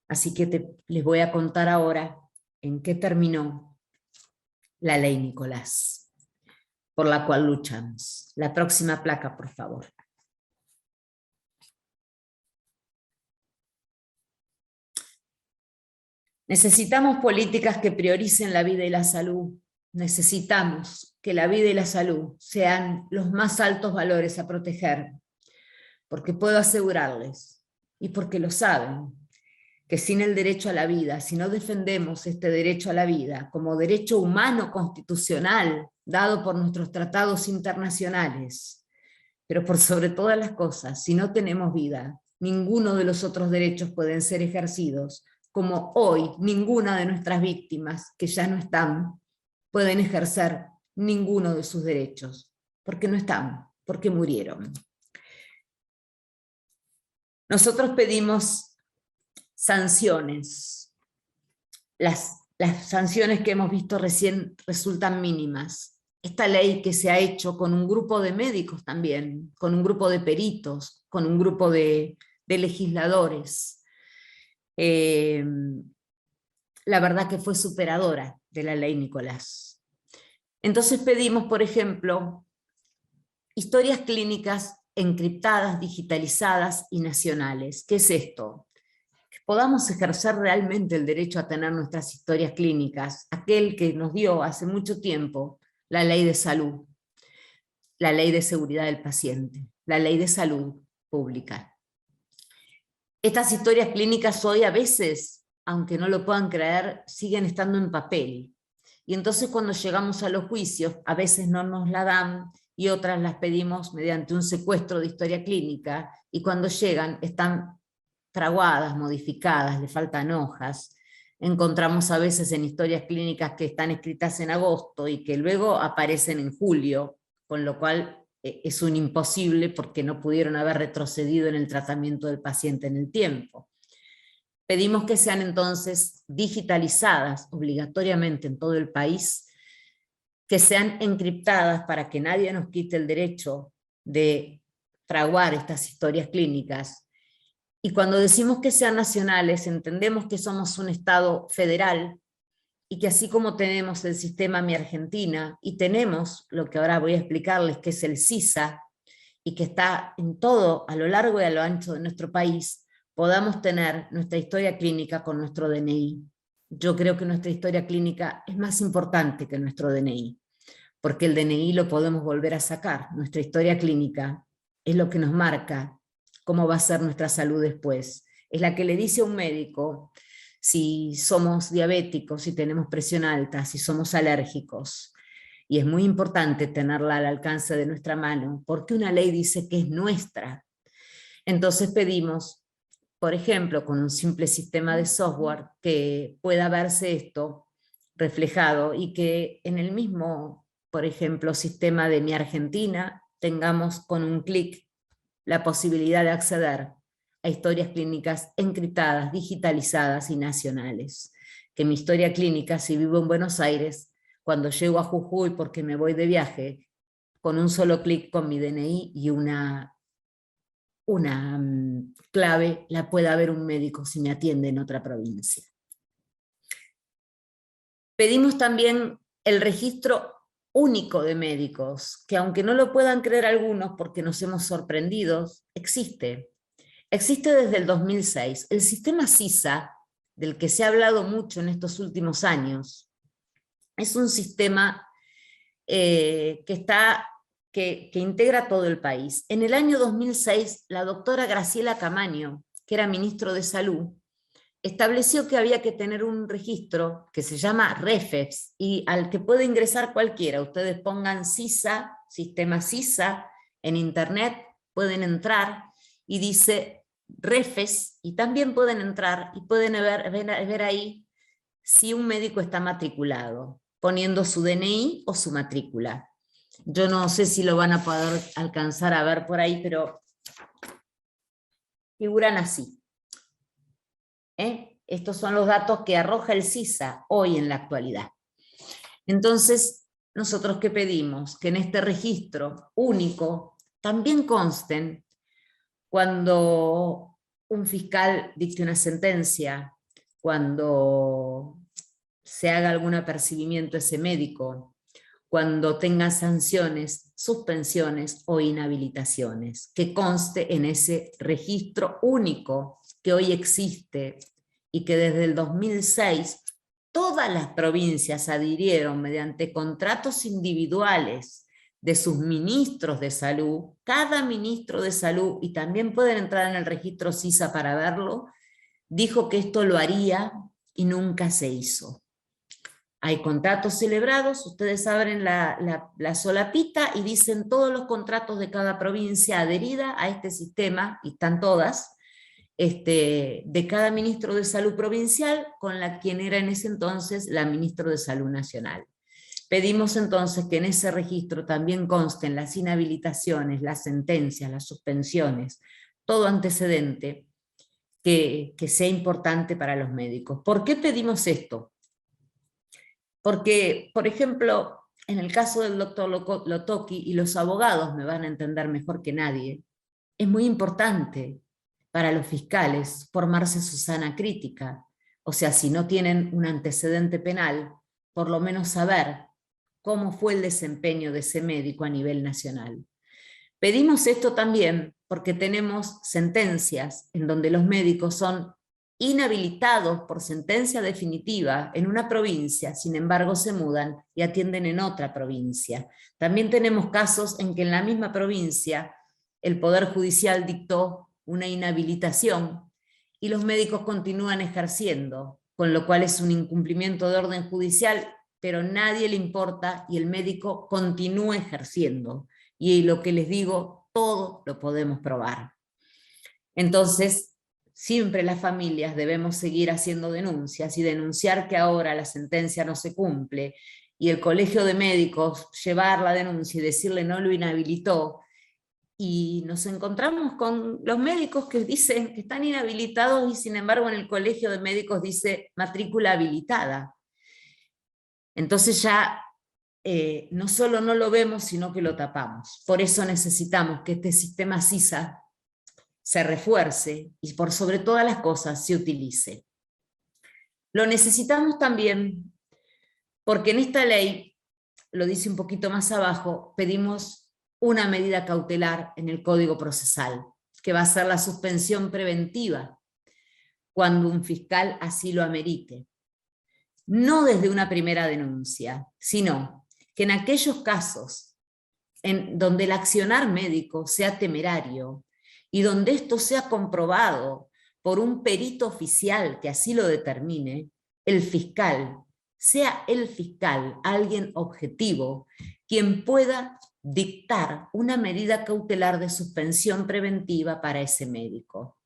Así que les voy a contar ahora en qué terminó la Ley Nicolás, por la cual luchamos. La próxima placa, por favor. Necesitamos políticas que prioricen la vida y la salud. Necesitamos que la vida y la salud sean los más altos valores a proteger, porque puedo asegurarles, y porque lo saben, que sin el derecho a la vida, si no defendemos este derecho a la vida como derecho humano constitucional dado por nuestros tratados internacionales, pero por sobre todas las cosas, si no tenemos vida, ninguno de los otros derechos pueden ser ejercidos, como hoy ninguna de nuestras víctimas, que ya no están, pueden ejercer ninguno de sus derechos, porque no están, porque murieron. Nosotros pedimos sanciones. Las sanciones que hemos visto recién resultan mínimas. Esta ley que se ha hecho con un grupo de médicos también, con un grupo de peritos, con un grupo de legisladores, la verdad que fue superadora de la ley Nicolás. Entonces pedimos, por ejemplo, historias clínicas encriptadas, digitalizadas y nacionales. ¿Qué es esto? Que podamos ejercer realmente el derecho a tener nuestras historias clínicas, aquel que nos dio hace mucho tiempo la ley de salud, la ley de seguridad del paciente, la ley de salud pública. Estas historias clínicas hoy a veces, aunque no lo puedan creer, siguen estando en papel. Y entonces cuando llegamos a los juicios, a veces no nos la dan y otras las pedimos mediante un secuestro de historia clínica, y cuando llegan están fraguadas, modificadas, le faltan hojas. Encontramos a veces en historias clínicas que están escritas en agosto y que luego aparecen en julio, con lo cual es un imposible porque no pudieron haber retrocedido en el tratamiento del paciente en el tiempo. Pedimos que sean entonces digitalizadas obligatoriamente en todo el país, que sean encriptadas para que nadie nos quite el derecho de fraguar estas historias clínicas. Y cuando decimos que sean nacionales, entendemos que somos un Estado federal y que así como tenemos el sistema Mi Argentina y tenemos lo que ahora voy a explicarles, que es el SISA, y que está en todo, a lo largo y a lo ancho de nuestro país, podamos tener nuestra historia clínica con nuestro DNI. Yo creo que nuestra historia clínica es más importante que nuestro DNI, porque el DNI lo podemos volver a sacar. Nuestra historia clínica es lo que nos marca cómo va a ser nuestra salud después. Es la que le dice a un médico si somos diabéticos, si tenemos presión alta, si somos alérgicos. Y es muy importante tenerla al alcance de nuestra mano, porque una ley dice que es nuestra. Entonces pedimos, por ejemplo, con un simple sistema de software, que pueda verse esto reflejado y que en el mismo, por ejemplo, sistema de Mi Argentina, tengamos con un clic la posibilidad de acceder a historias clínicas encriptadas, digitalizadas y nacionales. Que mi historia clínica, si vivo en Buenos Aires, cuando llego a Jujuy porque me voy de viaje, con un solo clic con mi DNI y una clave, la pueda ver un médico si me atiende en otra provincia. Pedimos también el registro único de médicos, que aunque no lo puedan creer algunos porque nos hemos sorprendido, existe. Existe desde el 2006. El sistema SISA, del que se ha hablado mucho en estos últimos años, es un sistema que integra todo el país. En el año 2006, la doctora Graciela Camaño, que era ministro de Salud, estableció que había que tener un registro que se llama REFEPS, y al que puede ingresar cualquiera. Ustedes pongan SISA, sistema SISA, en internet, pueden entrar, y dice REFES, y también pueden entrar y pueden ver ahí si un médico está matriculado, poniendo su DNI o su matrícula. Yo no sé si lo van a poder alcanzar a ver por ahí, pero figuran así. Estos son los datos que arroja el CISA hoy en la actualidad. Entonces, ¿nosotros qué pedimos? Que en este registro único también consten cuando un fiscal dicte una sentencia, cuando se haga algún apercibimiento a ese médico, cuando tenga sanciones, suspensiones o inhabilitaciones, que conste en ese registro único que hoy existe y que desde el 2006 todas las provincias adhirieron mediante contratos individuales de sus ministros de salud, cada ministro de salud, y también pueden entrar en el registro CISA para verlo, dijo que esto lo haría y nunca se hizo. Hay contratos celebrados, ustedes abren la solapita y dicen todos los contratos de cada provincia adherida a este sistema, y están todas, de cada ministro de salud provincial con quien era en ese entonces la ministra de Salud Nacional. Pedimos entonces que en ese registro también consten las inhabilitaciones, las sentencias, las suspensiones, todo antecedente que sea importante para los médicos. ¿Por qué pedimos esto? Porque, por ejemplo, en el caso del doctor Lotoki, y los abogados me van a entender mejor que nadie, es muy importante para los fiscales formarse su sana crítica. O sea, si no tienen un antecedente penal, por lo menos saber cómo fue el desempeño de ese médico a nivel nacional. Pedimos esto también porque tenemos sentencias en donde los médicos son inhabilitados por sentencia definitiva en una provincia, sin embargo se mudan y atienden en otra provincia. También tenemos casos en que en la misma provincia el Poder Judicial dictó una inhabilitación y los médicos continúan ejerciendo, con lo cual es un incumplimiento de orden judicial, pero nadie le importa y el médico continúa ejerciendo. Y lo que les digo, todo lo podemos probar. Entonces, siempre las familias debemos seguir haciendo denuncias y denunciar que ahora la sentencia no se cumple, y el colegio de médicos llevar la denuncia y decirle no lo inhabilitó, y nos encontramos con los médicos que dicen que están inhabilitados y sin embargo en el colegio de médicos dice matrícula habilitada. Entonces ya no solo no lo vemos, sino que lo tapamos. Por eso necesitamos que este sistema CISA se refuerce y por sobre todas las cosas se utilice. Lo necesitamos también porque en esta ley, lo dice un poquito más abajo, pedimos una medida cautelar en el Código Procesal, que va a ser la suspensión preventiva cuando un fiscal así lo amerite. No desde una primera denuncia, sino que en aquellos casos en donde el accionar médico sea temerario y donde esto sea comprobado por un perito oficial que así lo determine, el fiscal, sea el fiscal alguien objetivo, quien pueda dictar una medida cautelar de suspensión preventiva para ese médico.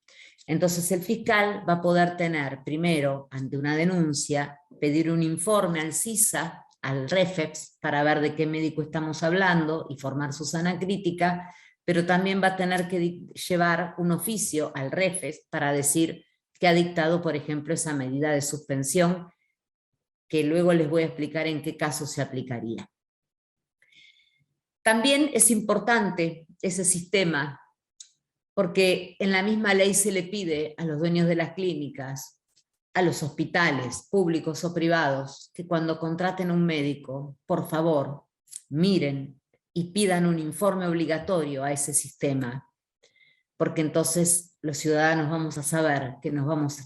Entonces el fiscal va a poder tener, primero, ante una denuncia, pedir un informe al CISA, al REFEPS, para ver de qué médico estamos hablando y formar su sana crítica, pero también va a tener que llevar un oficio al REFES para decir que ha dictado, por ejemplo, esa medida de suspensión, que luego les voy a explicar en qué caso se aplicaría. También es importante ese sistema, porque en la misma ley se le pide a los dueños de las clínicas, a los hospitales públicos o privados, que cuando contraten a un médico, por favor, miren y pidan un informe obligatorio a ese sistema, porque entonces los ciudadanos vamos a saber que vamos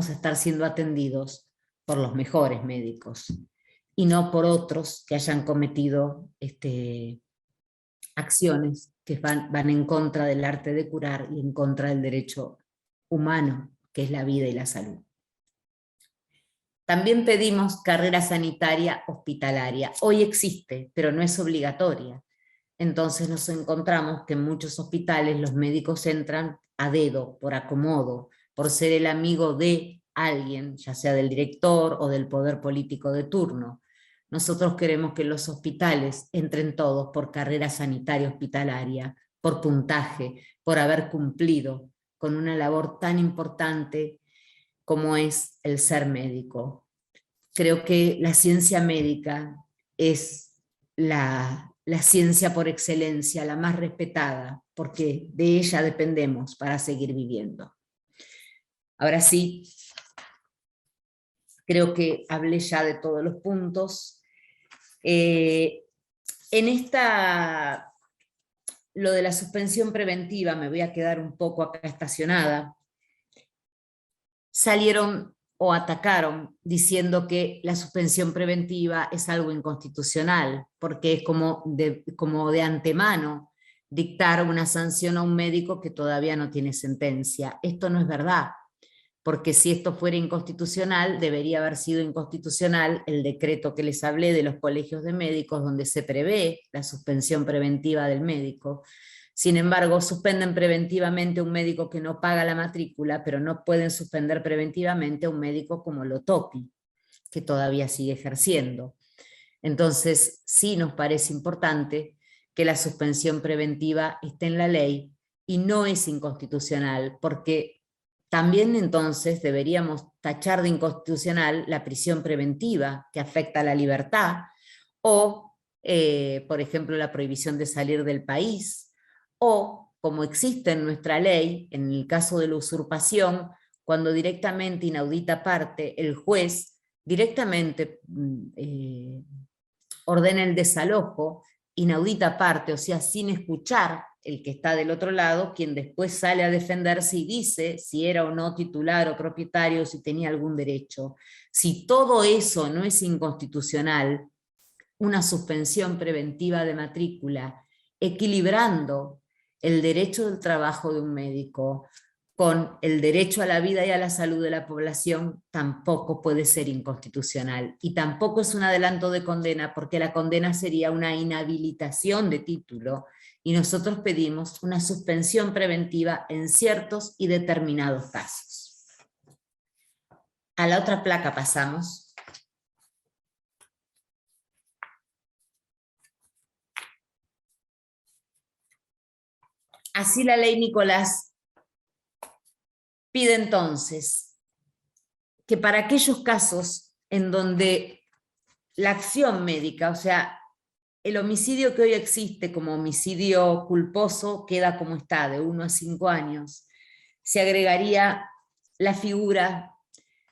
a estar siendo atendidos por los mejores médicos, y no por otros que hayan cometido acciones que van en contra del arte de curar y en contra del derecho humano, que es la vida y la salud. También pedimos carrera sanitaria hospitalaria. Hoy existe, pero no es obligatoria. Entonces nos encontramos que en muchos hospitales los médicos entran a dedo, por acomodo, por ser el amigo de alguien, ya sea del director o del poder político de turno. Nosotros queremos que los hospitales entren todos por carrera sanitaria hospitalaria, por puntaje, por haber cumplido con una labor tan importante como es el ser médico. Creo que la ciencia médica es la ciencia por excelencia, la más respetada, porque de ella dependemos para seguir viviendo. Ahora sí, creo que hablé ya de todos los puntos. En lo de la suspensión preventiva, me voy a quedar un poco acá estacionada. Salieron o atacaron diciendo que la suspensión preventiva es algo inconstitucional, porque es como de antemano dictar una sanción a un médico que todavía no tiene sentencia. Esto no es verdad, porque si esto fuera inconstitucional, debería haber sido inconstitucional el decreto que les hablé de los colegios de médicos, donde se prevé la suspensión preventiva del médico. Sin embargo, suspenden preventivamente a un médico que no paga la matrícula, pero no pueden suspender preventivamente a un médico como Lotopi, que todavía sigue ejerciendo. Entonces, sí nos parece importante que la suspensión preventiva esté en la ley y no es inconstitucional, porque también entonces deberíamos tachar de inconstitucional la prisión preventiva que afecta a la libertad, o, por ejemplo, la prohibición de salir del país, o, como existe en nuestra ley, en el caso de la usurpación, cuando directamente inaudita parte, el juez directamente ordena el desalojo, inaudita parte, o sea, sin escuchar el que está del otro lado, quien después sale a defenderse y dice si era o no titular o propietario, si tenía algún derecho. Si todo eso no es inconstitucional, una suspensión preventiva de matrícula, equilibrando el derecho del trabajo de un médico con el derecho a la vida y a la salud de la población, tampoco puede ser inconstitucional. Y tampoco es un adelanto de condena, porque la condena sería una inhabilitación de título, y nosotros pedimos una suspensión preventiva en ciertos y determinados casos. A la otra placa pasamos. Así la ley Nicolás pide entonces que para aquellos casos en donde la acción médica, o sea, el homicidio que hoy existe como homicidio culposo queda como está, de 1 a 5 años, se agregaría la figura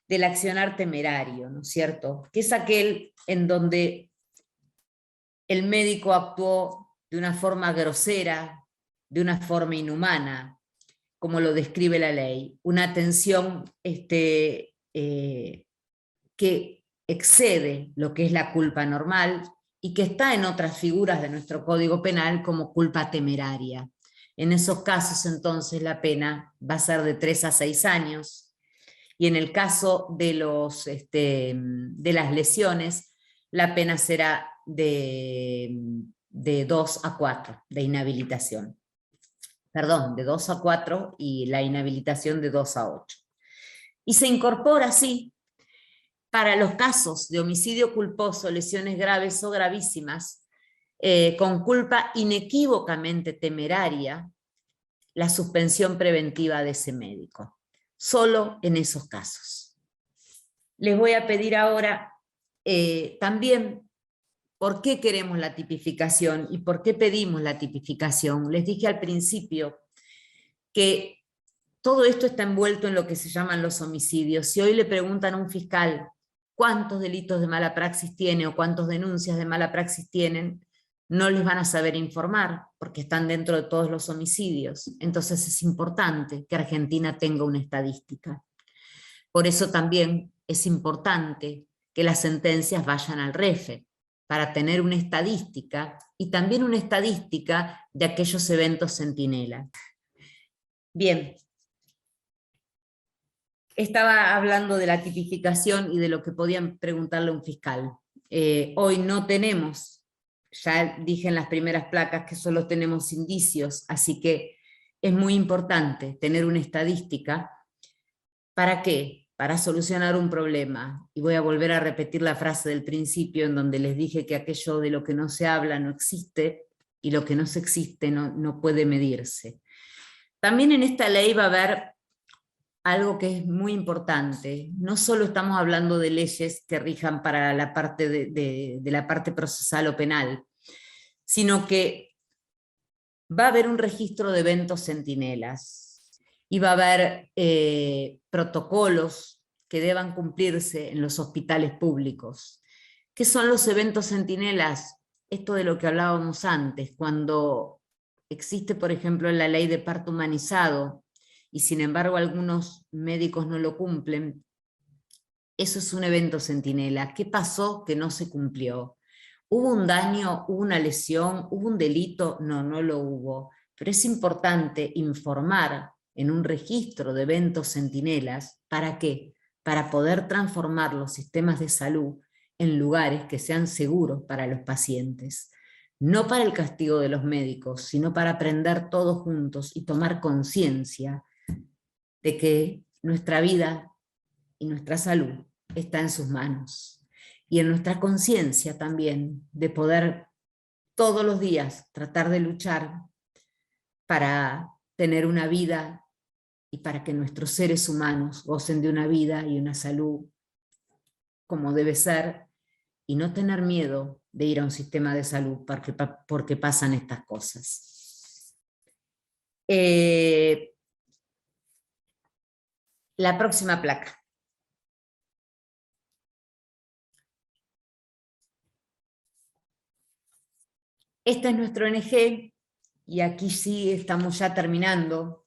del accionar temerario, ¿no es cierto? Que es aquel en donde el médico actuó de una forma grosera, de una forma inhumana, como lo describe la ley, una atención que excede lo que es la culpa normal y que está en otras figuras de nuestro Código Penal como culpa temeraria. En esos casos, entonces, la pena va a ser de 3 a 6 años, y en el caso de las lesiones, la pena será de 2 a 4 de inhabilitación. Perdón, de 2 a 4 y la inhabilitación de 2 a 8. Y se incorpora así, para los casos de homicidio culposo, lesiones graves o gravísimas, con culpa inequívocamente temeraria, la suspensión preventiva de ese médico. Solo en esos casos. Les voy a pedir ahora también por qué queremos la tipificación y por qué pedimos la tipificación. Les dije al principio que todo esto está envuelto en lo que se llaman los homicidios. Si hoy le preguntan a un fiscal cuántos delitos de mala praxis tiene o cuántas denuncias de mala praxis tienen, no les van a saber informar porque están dentro de todos los homicidios. Entonces es importante que Argentina tenga una estadística. Por eso también es importante que las sentencias vayan al REFE, para tener una estadística y también una estadística de aquellos eventos centinela. Bien. Estaba hablando de la tipificación y de lo que podían preguntarle a un fiscal. Hoy no tenemos, ya dije en las primeras placas que solo tenemos indicios, así que es muy importante tener una estadística. ¿Para qué? Para solucionar un problema. Y voy a volver a repetir la frase del principio en donde les dije que aquello de lo que no se habla no existe, y lo que no se existe no puede medirse. También en esta ley va a haber algo que es muy importante. No solo estamos hablando de leyes que rijan para la parte de la parte procesal o penal, sino que va a haber un registro de eventos centinelas y va a haber protocolos que deban cumplirse en los hospitales públicos. ¿Qué son los eventos centinelas? Esto de lo que hablábamos antes, cuando existe, por ejemplo, la ley de parto humanizado y sin embargo algunos médicos no lo cumplen, eso es un evento centinela. ¿Qué pasó que no se cumplió? ¿Hubo un daño, hubo una lesión, hubo un delito? No, no lo hubo. Pero es importante informar en un registro de eventos centinelas. ¿Para qué? Para poder transformar los sistemas de salud en lugares que sean seguros para los pacientes. No para el castigo de los médicos, sino para aprender todos juntos y tomar conciencia de que nuestra vida y nuestra salud está en sus manos. Y en nuestra conciencia también, de poder todos los días tratar de luchar para tener una vida y para que nuestros seres humanos gocen de una vida y una salud como debe ser, y no tener miedo de ir a un sistema de salud porque pasan estas cosas. La próxima placa. Esta es nuestro ONG, y aquí sí estamos ya terminando.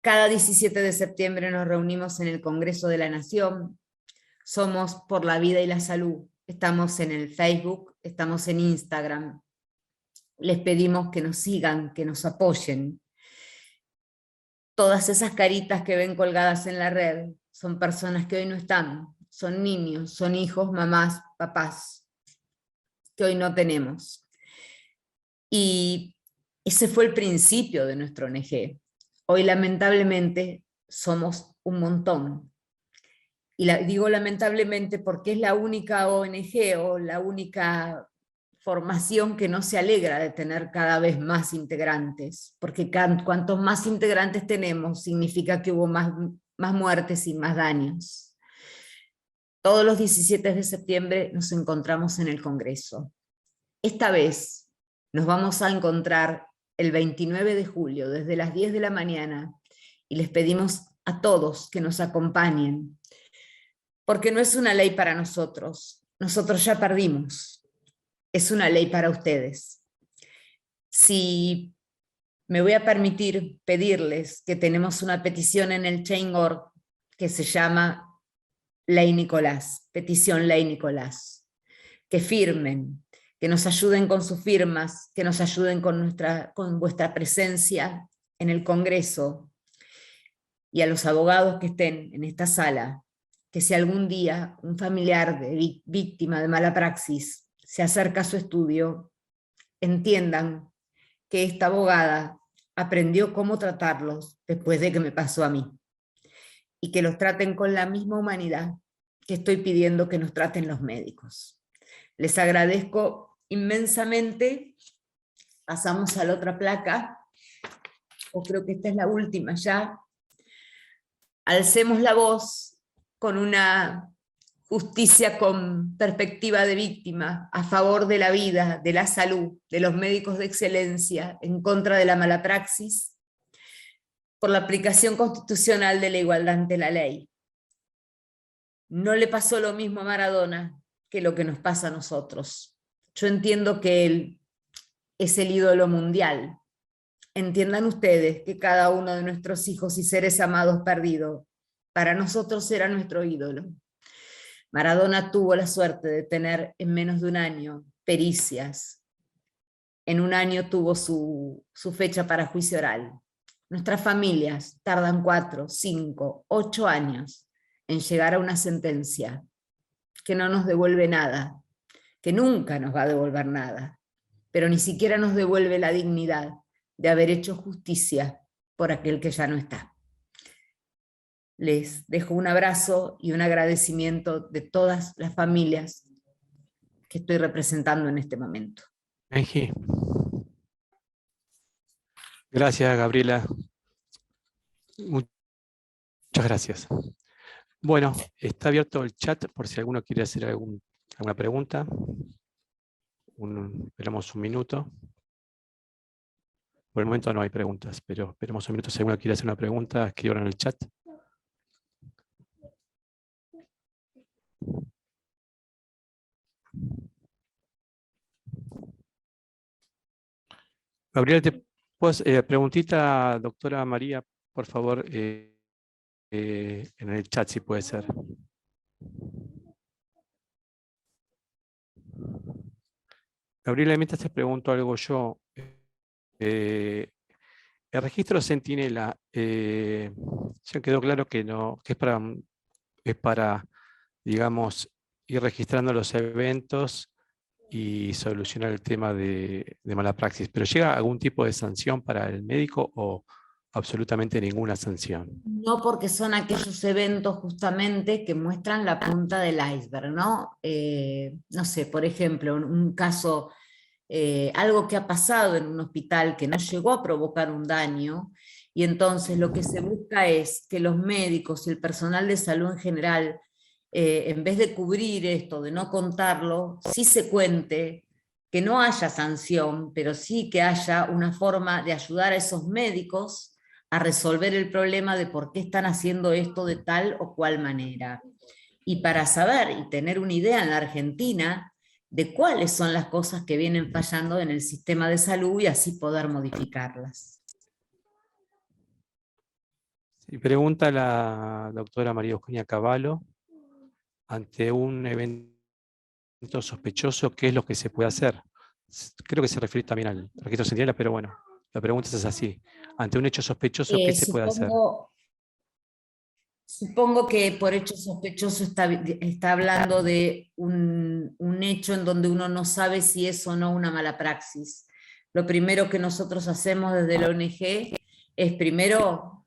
Cada 17 de septiembre nos reunimos en el Congreso de la Nación. Somos por la vida y la salud. Estamos en el Facebook, estamos en Instagram. Les pedimos que nos sigan, que nos apoyen. Todas esas caritas que ven colgadas en la red son personas que hoy no están, son niños, son hijos, mamás, papás, que hoy no tenemos. Y ese fue el principio de nuestro ONG. Hoy lamentablemente somos un montón. Y digo lamentablemente porque es la única ONG o la única formación que no se alegra de tener cada vez más integrantes, porque cuantos más integrantes tenemos, significa que hubo más muertes y más daños. Todos los 17 de septiembre nos encontramos en el Congreso. Esta vez nos vamos a encontrar el 29 de julio, desde las 10 de la mañana, y les pedimos a todos que nos acompañen, porque no es una ley para nosotros ya perdimos, es una ley para ustedes. Si me voy a permitir pedirles que tenemos una petición en el Chain.org que se llama Ley Nicolás, petición Ley Nicolás, que firmen, que nos ayuden con sus firmas, que nos ayuden con vuestra presencia en el Congreso, y a los abogados que estén en esta sala, que si algún día un familiar de víctima de mala praxis se acerca a su estudio, entiendan que esta abogada aprendió cómo tratarlos después de que me pasó a mí, y que los traten con la misma humanidad que estoy pidiendo que nos traten los médicos. Les agradezco inmensamente. Pasamos a la otra placa, o creo que esta es la última ya. Alcemos la voz con una justicia con perspectiva de víctima, a favor de la vida, de la salud, de los médicos de excelencia, en contra de la mala praxis, por la aplicación constitucional de la igualdad ante la ley. No le pasó lo mismo a Maradona que lo que nos pasa a nosotros. Yo entiendo que él es el ídolo mundial. Entiendan ustedes que cada uno de nuestros hijos y seres amados perdidos, para nosotros era nuestro ídolo. Maradona tuvo la suerte de tener en menos de un año pericias. En un año tuvo su fecha para juicio oral. Nuestras familias tardan 4, 5, 8 años en llegar a una sentencia que no nos devuelve nada, que nunca nos va a devolver nada, pero ni siquiera nos devuelve la dignidad de haber hecho justicia por aquel que ya no está. Les dejo un abrazo y un agradecimiento de todas las familias que estoy representando en este momento. Benji. Gracias, Gabriela. Muchas gracias. Bueno, está abierto el chat por si alguno quiere hacer alguna pregunta. Esperamos un minuto. Por el momento no hay preguntas, pero esperemos un minuto. Si alguno quiere hacer una pregunta, escriban en el chat. Gabriel, preguntita, doctora María, por favor, en el chat, si puede ser. Gabriela, mientras te pregunto algo yo. El registro Centinela, ya quedó claro que no, que es para, digamos, ir registrando los eventos y solucionar el tema de mala praxis. ¿Pero llega algún tipo de sanción para el médico o absolutamente ninguna sanción? No, porque son aquellos eventos justamente que muestran la punta del iceberg, ¿no? No sé, por ejemplo, un caso, algo que ha pasado en un hospital que no llegó a provocar un daño, y entonces lo que se busca es que los médicos y el personal de salud en general, en vez de cubrir esto, de no contarlo, sí se cuente, que no haya sanción, pero sí que haya una forma de ayudar a esos médicos a resolver el problema de por qué están haciendo esto de tal o cual manera. Y para saber y tener una idea en la Argentina de cuáles son las cosas que vienen fallando en el sistema de salud y así poder modificarlas. Y pregunta la doctora María Eugenia Cavallo, ante un evento sospechoso, ¿qué es lo que se puede hacer? Creo que se refiere también al registro centinela, pero bueno, la pregunta es así. Ante un hecho sospechoso, ¿qué se puede hacer? Supongo que por hecho sospechoso está hablando de un hecho en donde uno no sabe si es o no una mala praxis. Lo primero que nosotros hacemos desde la ONG es primero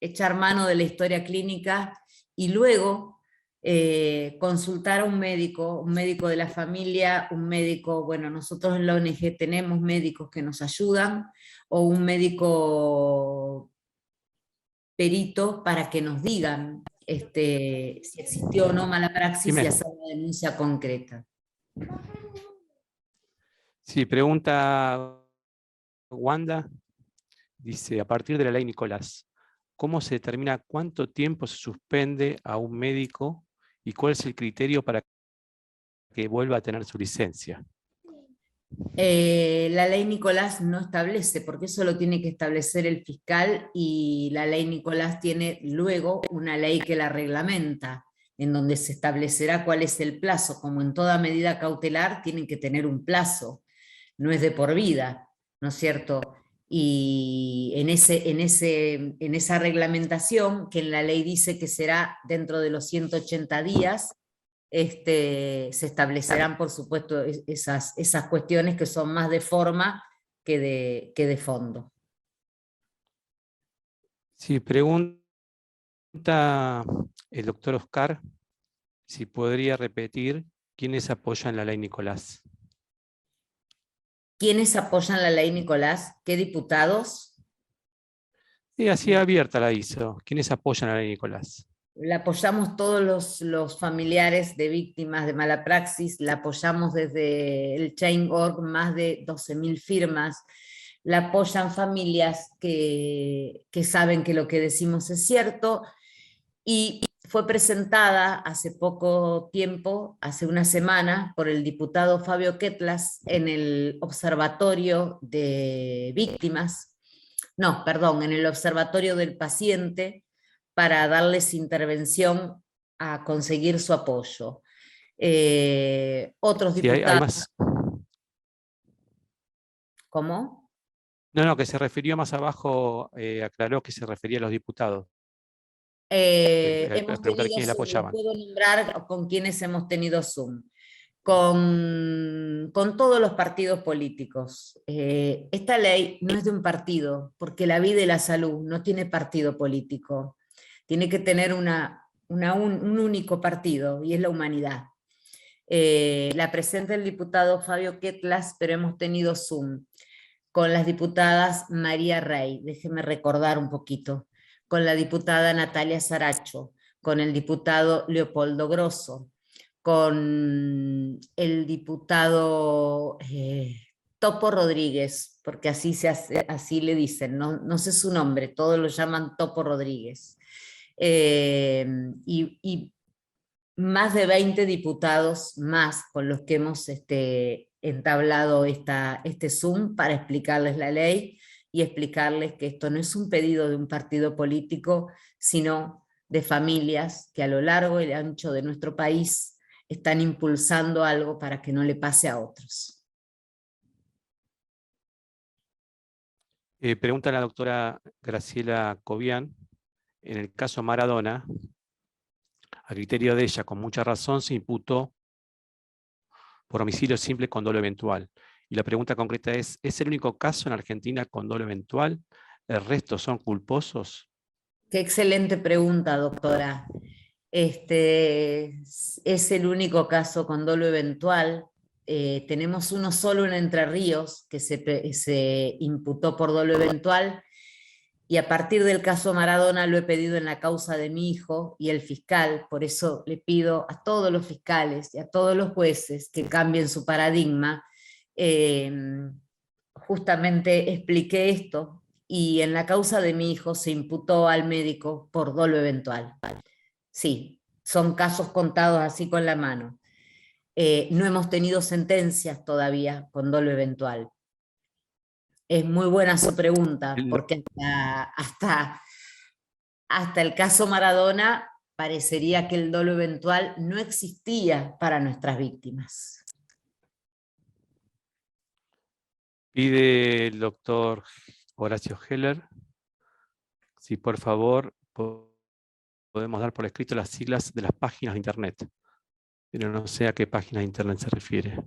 echar mano de la historia clínica y luego consultar a un médico de la familia, un médico, bueno, nosotros en la ONG tenemos médicos que nos ayudan, o un médico perito para que nos digan si existió o no mala praxis y Dime. hacer una denuncia concreta. Sí, pregunta Wanda, dice, a partir de la ley Nicolás, ¿cómo se determina cuánto tiempo se suspende a un médico y cuál es el criterio para que vuelva a tener su licencia? La ley Nicolás no establece, porque eso lo tiene que establecer el fiscal, y la ley Nicolás tiene luego una ley que la reglamenta, en donde se establecerá cuál es el plazo. Como en toda medida cautelar, tienen que tener un plazo, no es de por vida, ¿no es cierto? Y en esa reglamentación, que en la ley dice que será dentro de los 180 días, se establecerán, por supuesto, esas cuestiones que son más de forma que de fondo. Sí, pregunta el doctor Oscar si podría repetir quiénes apoyan la ley Nicolás. ¿Quiénes apoyan la ley Nicolás? ¿Qué diputados? Y así abierta la hizo. ¿Quiénes apoyan la ley Nicolás? La apoyamos todos los familiares de víctimas de mala praxis, la apoyamos desde el Change.org, más de 12.000 firmas, la apoyan familias que saben que lo que decimos es cierto, y fue presentada hace poco tiempo, hace una semana, por el diputado Fabio Ketlas en el Observatorio de Víctimas, no, perdón, en el Observatorio del Paciente, para darles intervención a conseguir su apoyo. Otros Sí, hay diputados... más. ¿Cómo? No, que se refirió más abajo, aclaró que se refería a los diputados. A Hemos preguntar tenido quiénes la Zoom, les apoyaban. puedo nombrar con quienes hemos tenido Zoom. Con todos los partidos políticos. Esta ley no es de un partido, porque la vida y la salud no tiene partido político. Tiene que tener un único partido, y es la humanidad. La presenta el diputado Fabio Ketlas, pero hemos tenido Zoom con las diputadas María Rey, déjeme recordar un poquito, con la diputada Natalia Saracho, con el diputado Leopoldo Grosso, con el diputado Topo Rodríguez, porque así le dicen, no sé su nombre, todos lo llaman Topo Rodríguez. Y más de 20 diputados más con los que hemos entablado este Zoom para explicarles la ley y explicarles que esto no es un pedido de un partido político, sino de familias que a lo largo y ancho de nuestro país están impulsando algo para que no le pase a otros. Pregunta la doctora Graciela Cobian, en el caso Maradona, a criterio de ella, con mucha razón, se imputó por homicidio simple con dolo eventual. Y la pregunta concreta ¿es el único caso en Argentina con dolo eventual? ¿El resto son culposos? Qué excelente pregunta, doctora. Es el único caso con dolo eventual. Tenemos uno solo en Entre Ríos que se imputó por dolo eventual, y a partir del caso Maradona lo he pedido en la causa de mi hijo y el fiscal. Por eso le pido a todos los fiscales y a todos los jueces que cambien su paradigma. Justamente expliqué esto, y en la causa de mi hijo se imputó al médico por dolo eventual. Sí, son casos contados así con la mano. No hemos tenido sentencias todavía con dolo eventual. Es muy buena su pregunta, porque hasta el caso Maradona parecería que el dolo eventual no existía para nuestras víctimas. Pide el doctor Horacio Heller, si por favor podemos dar por escrito las siglas de las páginas de internet, pero no sé a qué página de internet se refiere.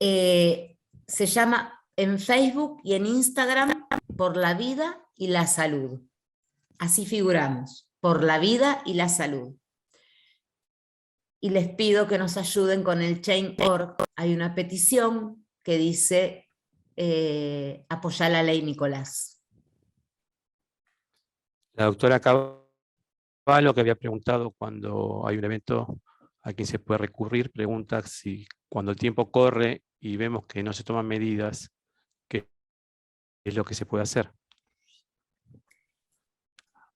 Se llama en Facebook y en Instagram Por la Vida y la Salud. Así figuramos, Por la Vida y la Salud. Y les pido que nos ayuden con el Change.org. Hay una petición que dice apoyar la ley Nicolás. La doctora Cavallo, que había preguntado cuando hay un evento a quien se puede recurrir, pregunta si cuando el tiempo corre y vemos que no se toman medidas, ¿qué es lo que se puede hacer?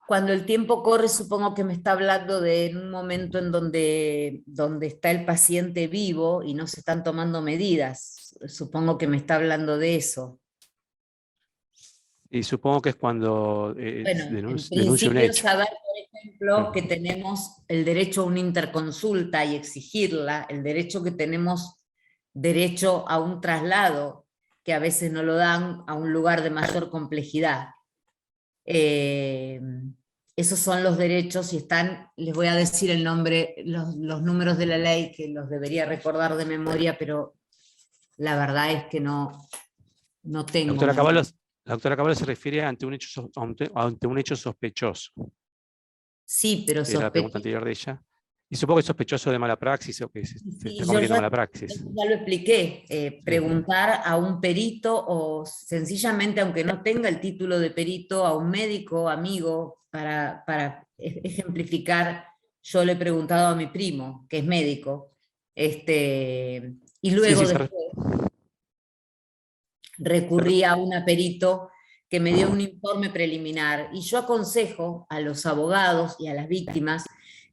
Cuando el tiempo corre, supongo que me está hablando de un momento en donde está el paciente vivo y no se están tomando medidas. Supongo que me está hablando de eso. Y supongo que es cuando Bueno, en denuncia un principio hecho. saber, por ejemplo, que tenemos el derecho a una interconsulta y exigirla, el derecho que tenemos derecho a un traslado, que a veces no lo dan, a un lugar de mayor complejidad. Esos son los derechos y están, les voy a decir el nombre, los números de la ley, que los debería recordar de memoria, pero la verdad es que no tengo. La doctora Cavallo se refiere ante un hecho sospechoso. Sí, pero era la pregunta anterior de ella. Y supongo que es sospechoso de mala praxis o que se está cometiendo mala praxis. Ya lo expliqué, preguntar a un perito o sencillamente, aunque no tenga el título de perito, a un médico, amigo, para ejemplificar. Yo le he preguntado a mi primo, que es médico, y luego después recurrí a un perito que me dio un informe preliminar, y yo aconsejo a los abogados y a las víctimas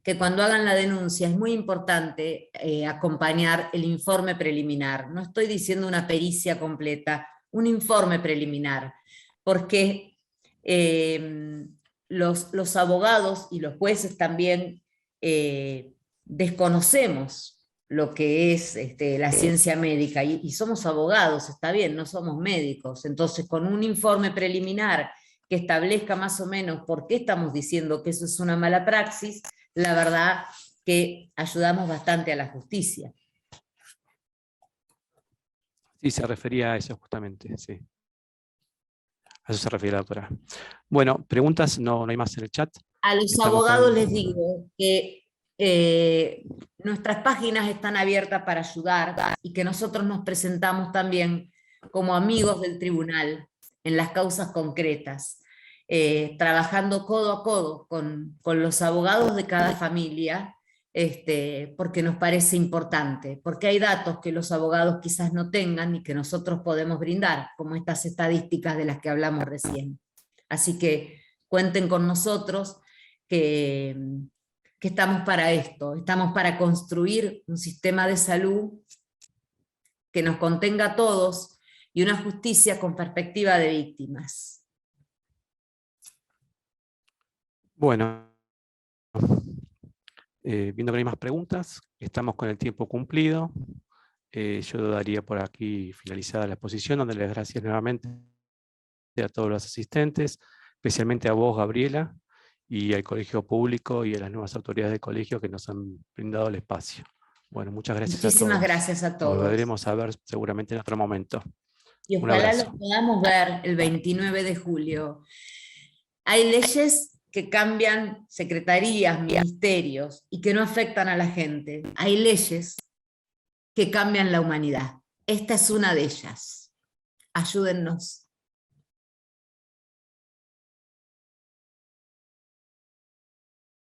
que cuando hagan la denuncia es muy importante acompañar el informe preliminar. No estoy diciendo una pericia completa, un informe preliminar, porque los abogados y los jueces también desconocemos lo que es la ciencia médica, y somos abogados, está bien, no somos médicos. Entonces, con un informe preliminar que establezca más o menos por qué estamos diciendo que eso es una mala praxis, la verdad que ayudamos bastante a la justicia. Sí, se refería a eso justamente, sí. A eso se refiere la doctora. Bueno, preguntas, no hay más en el chat. A los abogados les digo que nuestras páginas están abiertas para ayudar, y que nosotros nos presentamos también como amigos del tribunal en las causas concretas. trabajando codo a codo con los abogados de cada familia, porque nos parece importante, porque hay datos que los abogados quizás no tengan y que nosotros podemos brindar, como estas estadísticas de las que hablamos recién. Así que cuenten con nosotros, que estamos para esto, estamos para construir un sistema de salud que nos contenga a todos y una justicia con perspectiva de víctimas. Bueno, viendo que no hay más preguntas, estamos con el tiempo cumplido. Yo daría por aquí finalizada la exposición, donde les gracias nuevamente a todos los asistentes, especialmente a vos, Gabriela, y al Colegio Público y a las nuevas autoridades del colegio que nos han brindado el espacio. Bueno, muchas gracias a todos. Muchísimas gracias a Nos todos. volveremos a ver seguramente en otro momento. Y Un ojalá abrazo. los podamos ver el 29 de julio. Hay leyes que cambian secretarías, ministerios, y que no afectan a la gente. Hay leyes que cambian la humanidad. Esta es una de ellas. Ayúdennos.